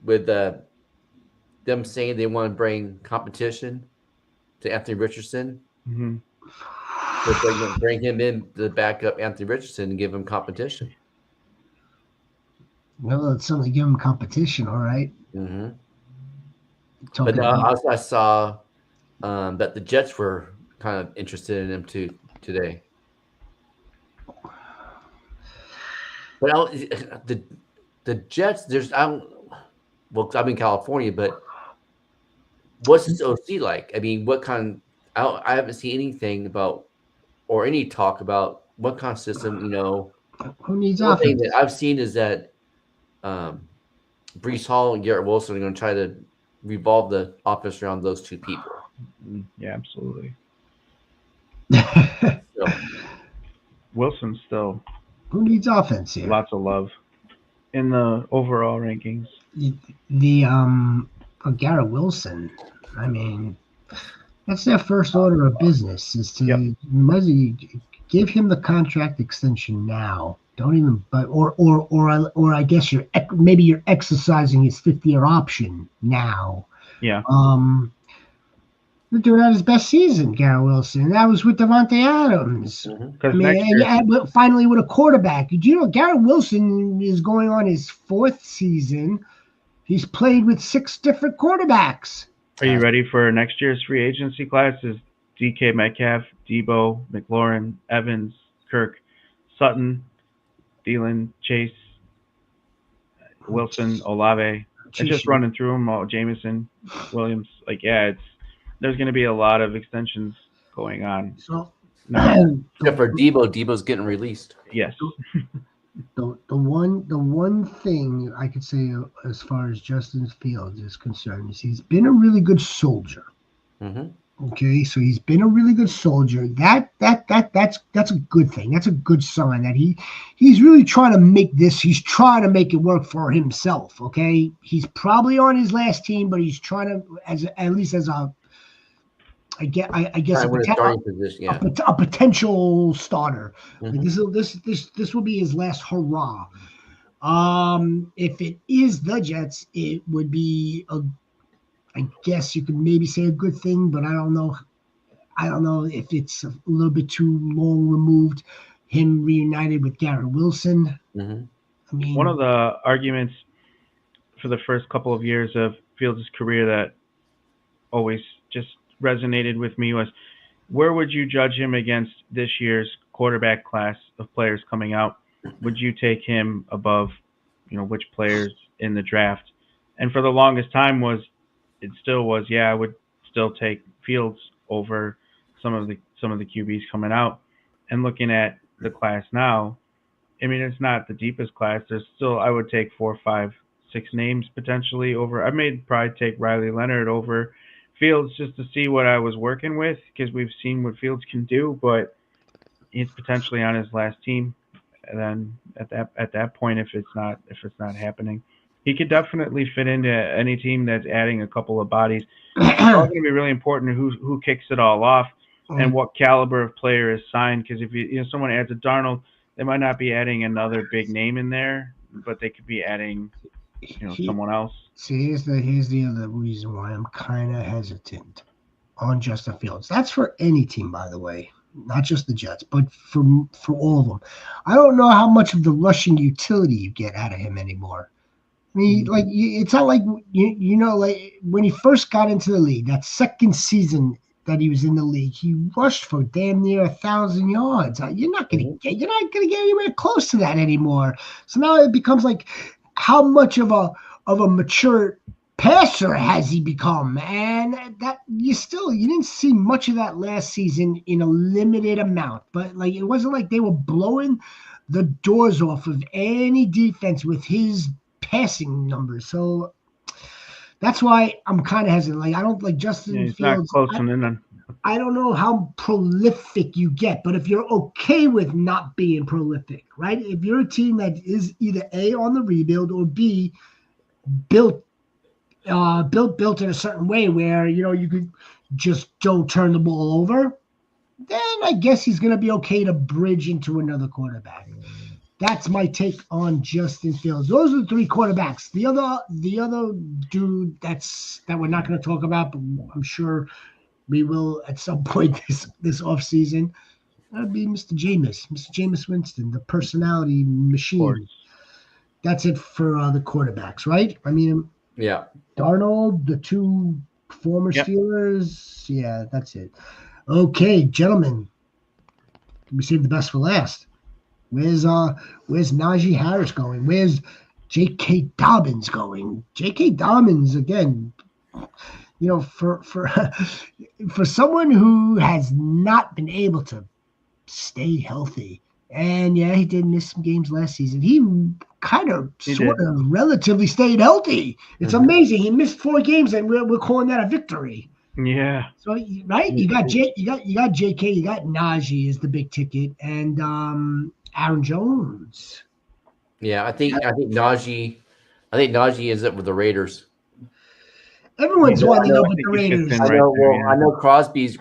with them saying they want to bring competition to Anthony Richardson.
Mm-hmm.
So bring him in to back up Anthony Richardson and give him competition.
No, it's something to give him competition, all right.
Mm-hmm. But I saw that the Jets were kind of interested in him too today. But the Jets, I'm in California, but what's his OC like? I mean, what kind? I haven't seen anything about or any talk about what kind of system.
Who needs
one
offense?
thing that I've seen is that Breece Hall and Garrett Wilson are going to try to revolve the offense around those two people.
Yeah, absolutely.
So,
Wilson still.
Who needs offense here?
Lots of love in the overall rankings.
Garrett Wilson. I mean, that's their first order of business is to give him the contract extension now. Don't even, or I guess you're exercising his 5th-year option now.
Yeah.
They're doing out his best season, Garrett Wilson. That was with Devontae Adams.
Mm-hmm.
Finally with a quarterback. Garrett Wilson is going on his 4th season. He's played with 6 different quarterbacks.
Are you ready for next year's free agency class? Is DK Metcalf, Debo, McLaurin, Evans, Kirk, Sutton, Thielen, Chase, Wilson, Olave. It's just running through them all. Jameson, Williams. There's going to be a lot of extensions going on.
So,
except for Debo's getting released.
Yes.
The one thing I could say as far as Justin Fields is concerned is he's been a really good soldier.
Mm-hmm.
Okay, so he's been a really good soldier. That's a good thing. That's a good sign that he's really trying to make this. He's trying to make it work for himself. Okay, he's probably on his last team, but he's trying to at least as a a potential starter.
Mm-hmm.
This will be his last hurrah. If it is the Jets, it would be I guess you could maybe say a good thing, but I don't know. I don't know if it's a little bit too long removed. Him reunited with Garrett Wilson.
Mm-hmm.
I mean,
one of the arguments for the first couple of years of Fields' career that always just resonated with me was, where would you judge him against this year's quarterback class of players coming out? Would you take him above, which players in the draft? And for the longest time I would still take Fields over some of the QBs coming out. And looking at the class now, I mean, it's not the deepest class. There's still, I would take 4, 5, 6 names potentially over. I may probably take Riley Leonard over Fields just to see what I was working with, because we've seen what Fields can do, but he's potentially on his last team. And then at that point, if it's not happening, he could definitely fit into any team that's adding a couple of bodies. It's all going to be really important who kicks it all off and what caliber of player is signed. Because if someone adds a Darnold, they might not be adding another big name in there, but they could be adding someone else.
See, here's the other reason why I'm kind of hesitant on Justin Fields. That's for any team, by the way, not just the Jets, but for all of them. I don't know how much of the rushing utility you get out of him anymore. I mean, it's not like like when he first got into the league, that second season that he was in the league, he rushed for damn near 1,000 yards. You're not gonna get anywhere close to that anymore. So now it becomes like, how much of a mature passer has he become? And that you didn't see much of that last season in a limited amount. But it wasn't like they were blowing the doors off of any defense with his passing numbers. So that's why I'm kind of hesitant. I don't like Justin
He's
Fields.
not closing in
I don't know how prolific you get, but if you're okay with not being prolific, right? If you're a team that is either A, on the rebuild, or B, built built in a certain way where you could just don't turn the ball over, then I guess he's going to be okay to bridge into another quarterback. That's my take on Justin Fields. Those are the three quarterbacks. The other dude that we're not going to talk about, but I'm sure we will at some point this offseason. That'd be Mr. Jameis Winston, the personality machine. That's it for the quarterbacks, right? I mean,
Yeah.
Darnold, the two former Steelers. Yeah, that's it. Okay, gentlemen, we saved the best for last. Where's Najee Harris going? Where's J.K. Dobbins going? J.K. Dobbins again. For for someone who has not been able to stay healthy, and yeah, he did miss some games last season. He kind of sort of relatively stayed healthy. It's amazing. He missed 4 games, and we're calling that a victory.
Yeah.
So right, you got J.K., you got Najee is the big ticket, and Aaron Jones.
Yeah, I think Najee ends up with the Raiders.
Everyone's winding up with the Raiders.
I know. I know Crosby's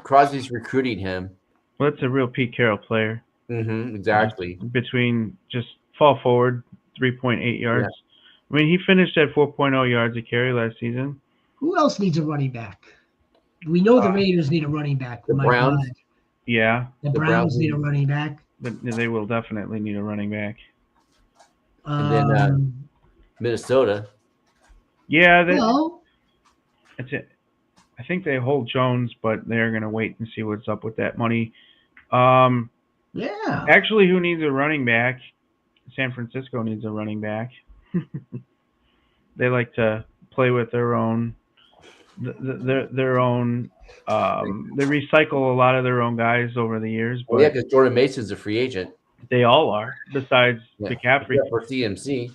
recruiting him.
Well, that's a real Pete Carroll player.
Exactly.
Between just fall forward 3.8 yards. Yeah. I mean, he finished at 4.0 yards a carry last season.
Who else needs a running back? We know the Raiders need a running back.
The Browns.
God.
Yeah.
The Browns need a running back.
They will definitely need a running back.
And then Minnesota.
Yeah. That's it. I think they hold Jones, but they're going to wait and see what's up with that money.
Yeah.
Actually, who needs a running back? San Francisco needs a running back. They like to play with their own. Their own. They recycle a lot of their own guys over the years. But
because Jordan Mason's a free agent.
They all are, besides McCaffrey.
For CMC.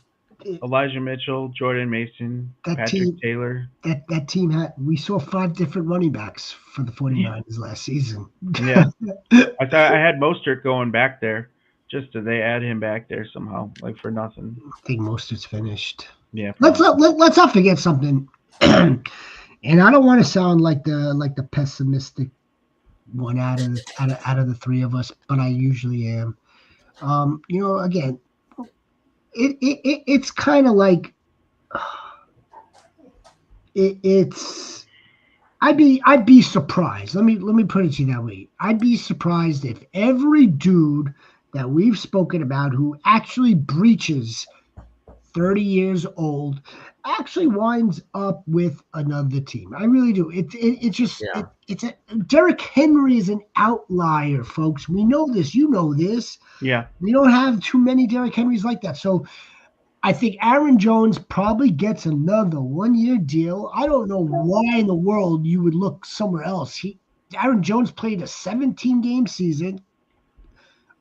Elijah Mitchell, Jordan Mason, Patrick Taylor.
That team we saw 5 different running backs for the 49ers last season.
Yeah. I thought I had Mostert going back there. Just they add him back there somehow, like for nothing.
I think Mostert's finished.
Yeah.
Let's not forget something. And I don't want to sound like the pessimistic one out of the three of us, but I usually am. Again, it's kind of like it's. I'd be surprised. Let me put it to you that way. I'd be surprised if every dude that we've spoken about who actually breaches 30 years old actually winds up with another team. I really do. It's just Derrick Henry is an outlier, folks. We know this. You know this.
Yeah.
We don't have too many Derrick Henrys like that. So I think Aaron Jones probably gets another 1-year deal. I don't know why in the world you would look somewhere else. Aaron Jones played a 17-game season.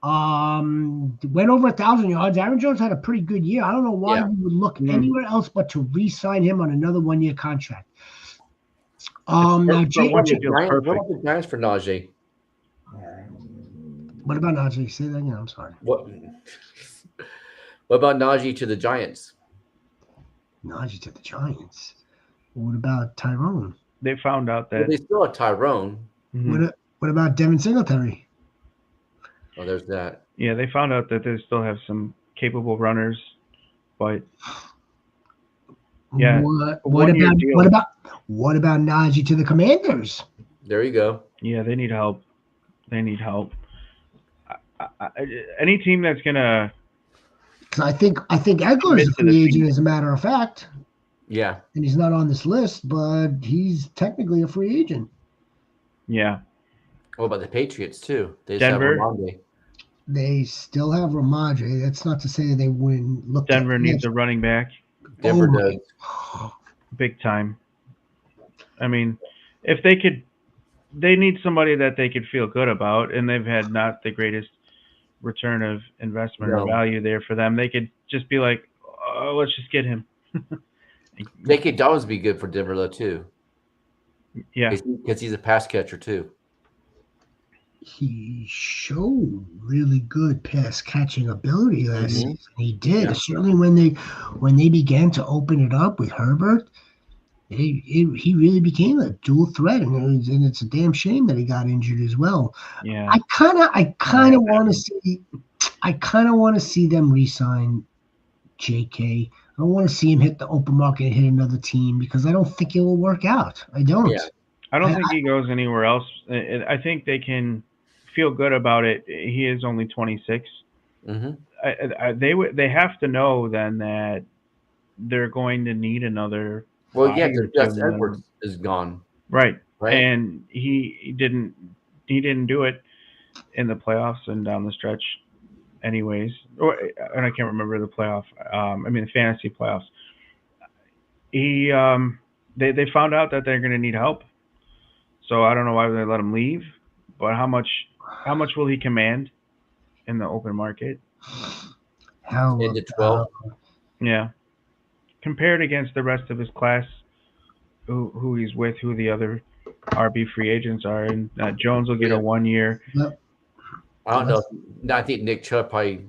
Went over 1,000 yards. Aaron Jones had a pretty good year. I don't know why you would look anywhere else but to re-sign him on another 1-year contract.
What about the Giants for Najee?
What about Najee? Say that again. I'm sorry.
What about Najee to the Giants?
Najee to the Giants. What about Tyrone?
They found out that
they still have Tyrone.
Mm-hmm. What about Devin Singletary?
Oh, there's that.
Yeah, they found out that they still have some capable runners, but yeah.
What about Najee to the Commanders?
There you go.
Yeah, they need help. Any team that's gonna.
I think Eckler is a free agent, as a matter of fact.
Yeah.
And he's not on this list, but he's technically a free agent.
Yeah.
What about the Patriots too?
Denver.
They still have Ramondre. That's not to say they wouldn't
Denver needs a running back.
Denver does.
Big time. I mean, if they could, they need somebody that they could feel good about, and they've had not the greatest return of investment or value there for them. They could just be like, oh, let's just get him.
J.K. Dobbins be good for Denver though too.
Yeah,
because he's a pass catcher too.
he showed really good pass catching ability last
Mm-hmm.
season. He did.
Yeah.
Certainly when they began to open it up with Herbert, he really became a dual threat, and it's a damn shame that he got injured as well.
Yeah.
I kind of want to see. I kind of want to see them re-sign J.K. I don't want to see him hit the open market and hit another team because I don't think it will work out. I don't.
Yeah.
I don't
I,
think he goes anywhere else. I think they can feel good about it. He is only 26.
Mm-hmm.
They have to know then that they're going to need another
Well, yeah,
body
because
or
Gus
two.
Edwards is gone,
Right.
right?
And he didn't do it in the playoffs and down the stretch anyways. And I can't remember the playoff. I mean the fantasy playoffs. He they found out that they're going to need help. So I don't know why they let him leave, but how much will he command in the open market?
how
10 to 12.
Yeah. Compared against the rest of his class, who he's with, who the other RB free agents are, and Jones will get a
Yeah.
1 year.
Yep.
I don't know. I think Nick Chubb probably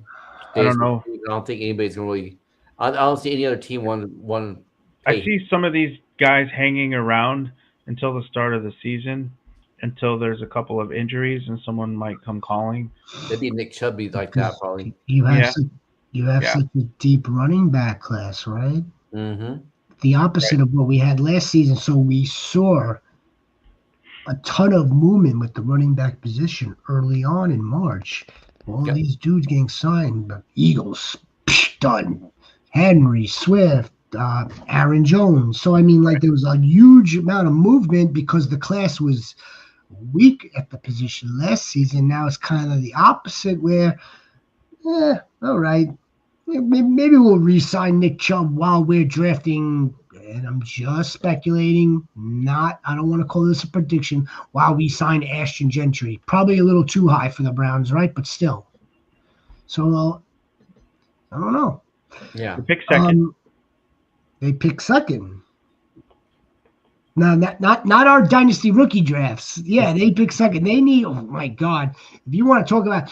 I
stays
don't
with
know.
the team. I don't think anybody's going to really. I don't see any other team want to
I
pay him.
see some of these guys hanging around until the start of the season, until there's a couple of injuries and someone might come calling.
Maybe Nick Chubb be like that
Because
probably.
you have
Yeah,
such, you have
yeah,
such a deep running back class, right?
Mm-hmm.
The opposite of what we had last season. So we saw a ton of movement with the running back position early on in March. All
Yep.
these dudes getting signed, the Eagles, done. Henry, Swift, Aaron Jones. So I mean, like there was a huge amount of movement because the class was weak at the position last season. Now it's kind of the opposite, where, all right, maybe we'll re-sign Nick Chubb while we're drafting. And I'm just speculating. Not, I don't want to call this a prediction. While we sign Ashton Gentry, probably a little too high for the Browns, right? But still. So I don't know.
Yeah.
the pick second.
They pick second. No, not our dynasty rookie drafts. Yeah, they pick second. They need. Oh my God! If you want to talk about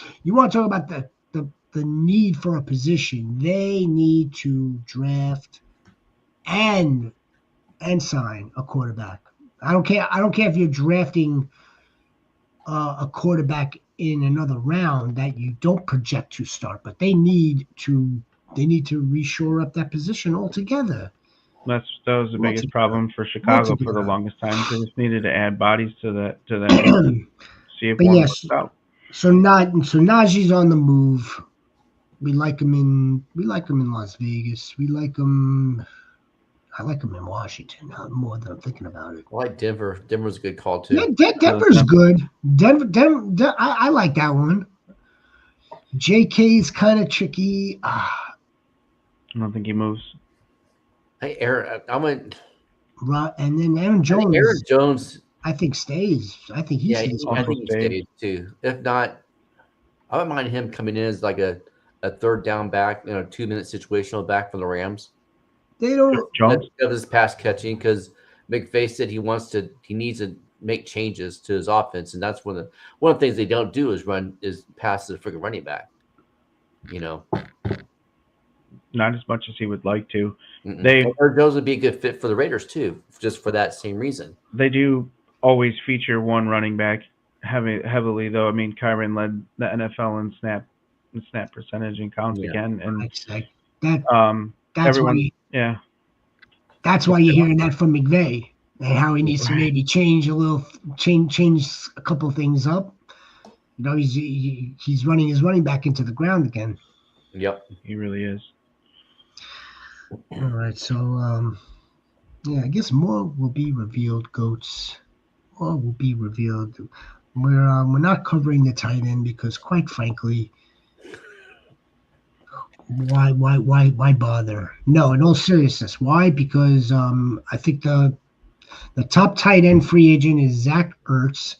the need for a position, they need to draft and sign a quarterback. I don't care. I don't care if you're drafting a quarterback in another round that you don't project to start, but they need to reshore up that position altogether.
That was the biggest
Altogether.
problem for Chicago for the
Altogether.
longest time. They just needed to add bodies to them and see if
But
one
yes,
works out.
so Najee's on the move. We like him in Las Vegas. I like him in Washington more than I'm thinking about it.
I like Denver. Denver's a good call
Yeah,
too.
Denver's good. I like that one. JK's kind of tricky.
I don't think he moves.
Hey, Aaron, I went.
And then Aaron
I think Aaron
Jones,
Jones.
I think stays. I think he
Yeah,
stays.
I
Also
think he
stays.
stays too. If not, I wouldn't mind him coming in as like a third down back, 2 minute situational back for the Rams.
They don't.
Jones.
Of his pass catching because McVay said he needs to make changes to his offense, and that's one of the things they don't do is pass the freaking running back.
Not as much as he would like to.
They those would be a good fit for the Raiders too, just for that same reason.
They do always feature one running back heavily, though. I mean, Kyron led the NFL in snap percentage and counts again, and
like that. That's
everyone,
why.
yeah,
That's why you're hearing that from McVay and how he needs to maybe change a couple things up. He's running his running back into the ground again.
Yep.
he really is.
All right, so yeah, I guess more will be revealed. Goats, more will be revealed. We're not covering the tight end because, quite frankly, why bother? No, in all seriousness, why? Because I think the top tight end free agent is Zach Ertz.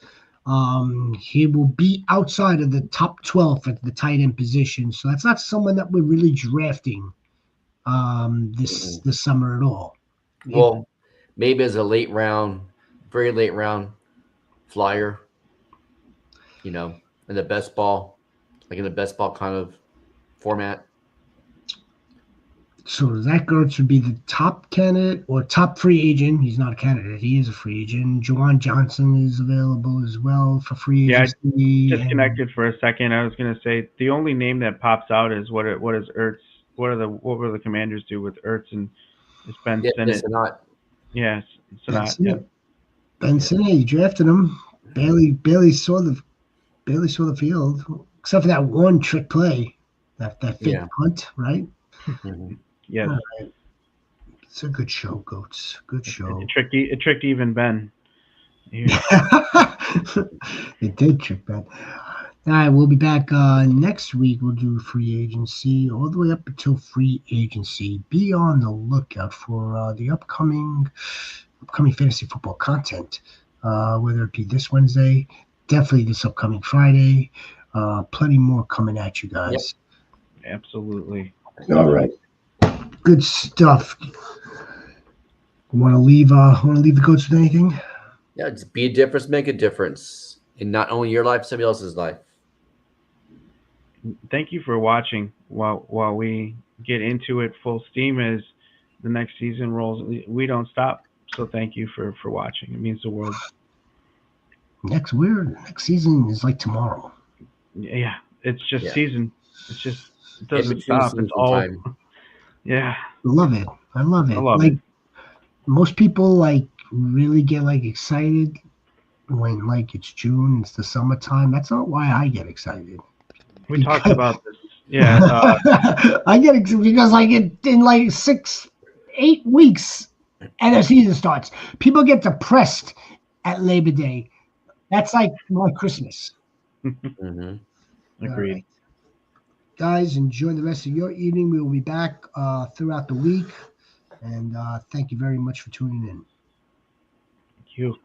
He will be outside of the top 12 at the tight end position, so that's not someone that we're really drafting this summer at all.
Well, maybe as a very late round flyer. in the best ball, like in the best ball kind of format.
So Zach Ertz would be the top candidate or top free agent. He's not a candidate. He is a free agent. Juwan Johnson is available as well for free
Yeah,
agency.
disconnected for a second. I was gonna say the only name that pops out is what is Ertz? What will the Commanders do with Ertz and it's Ben Sinnott?
Not.
Yes, Sinnott.
Yeah. Ben Sinnott, you drafted him. Barely saw the field, except for that one trick play, that fake punt, right?
Mm-hmm.
Yes.
All right. It's a good show, Goats. Good show.
It tricked even Ben.
It did trick Ben. All right, we'll be back next week. We'll do free agency all the way up until free agency. Be on the lookout for the upcoming fantasy football content, whether it be this Wednesday, definitely this upcoming Friday. Plenty more coming at you guys.
Yep. Absolutely.
All right, good stuff. Want to leave the Goats with anything?
Yeah, just be a difference, make a difference in not only your life, somebody else's life.
Thank you for watching while we get into it full steam as the next season rolls. We don't stop. So thank you for watching. It means the world.
Next season is like tomorrow.
Yeah, it's just season. It's just it doesn't stop. It's all time. Yeah.
I love it. I love it. Most people really get excited when it's June, it's the summertime. That's not why I get excited.
We talked about this. Yeah.
I get excited because in 6-8 weeks and the season starts. People get depressed at Labor Day. That's like my Christmas.
Mm-hmm.
Agreed.
Right. Guys, enjoy the rest of your evening. We will be back throughout the week. And thank you very much for tuning in.
Thank you.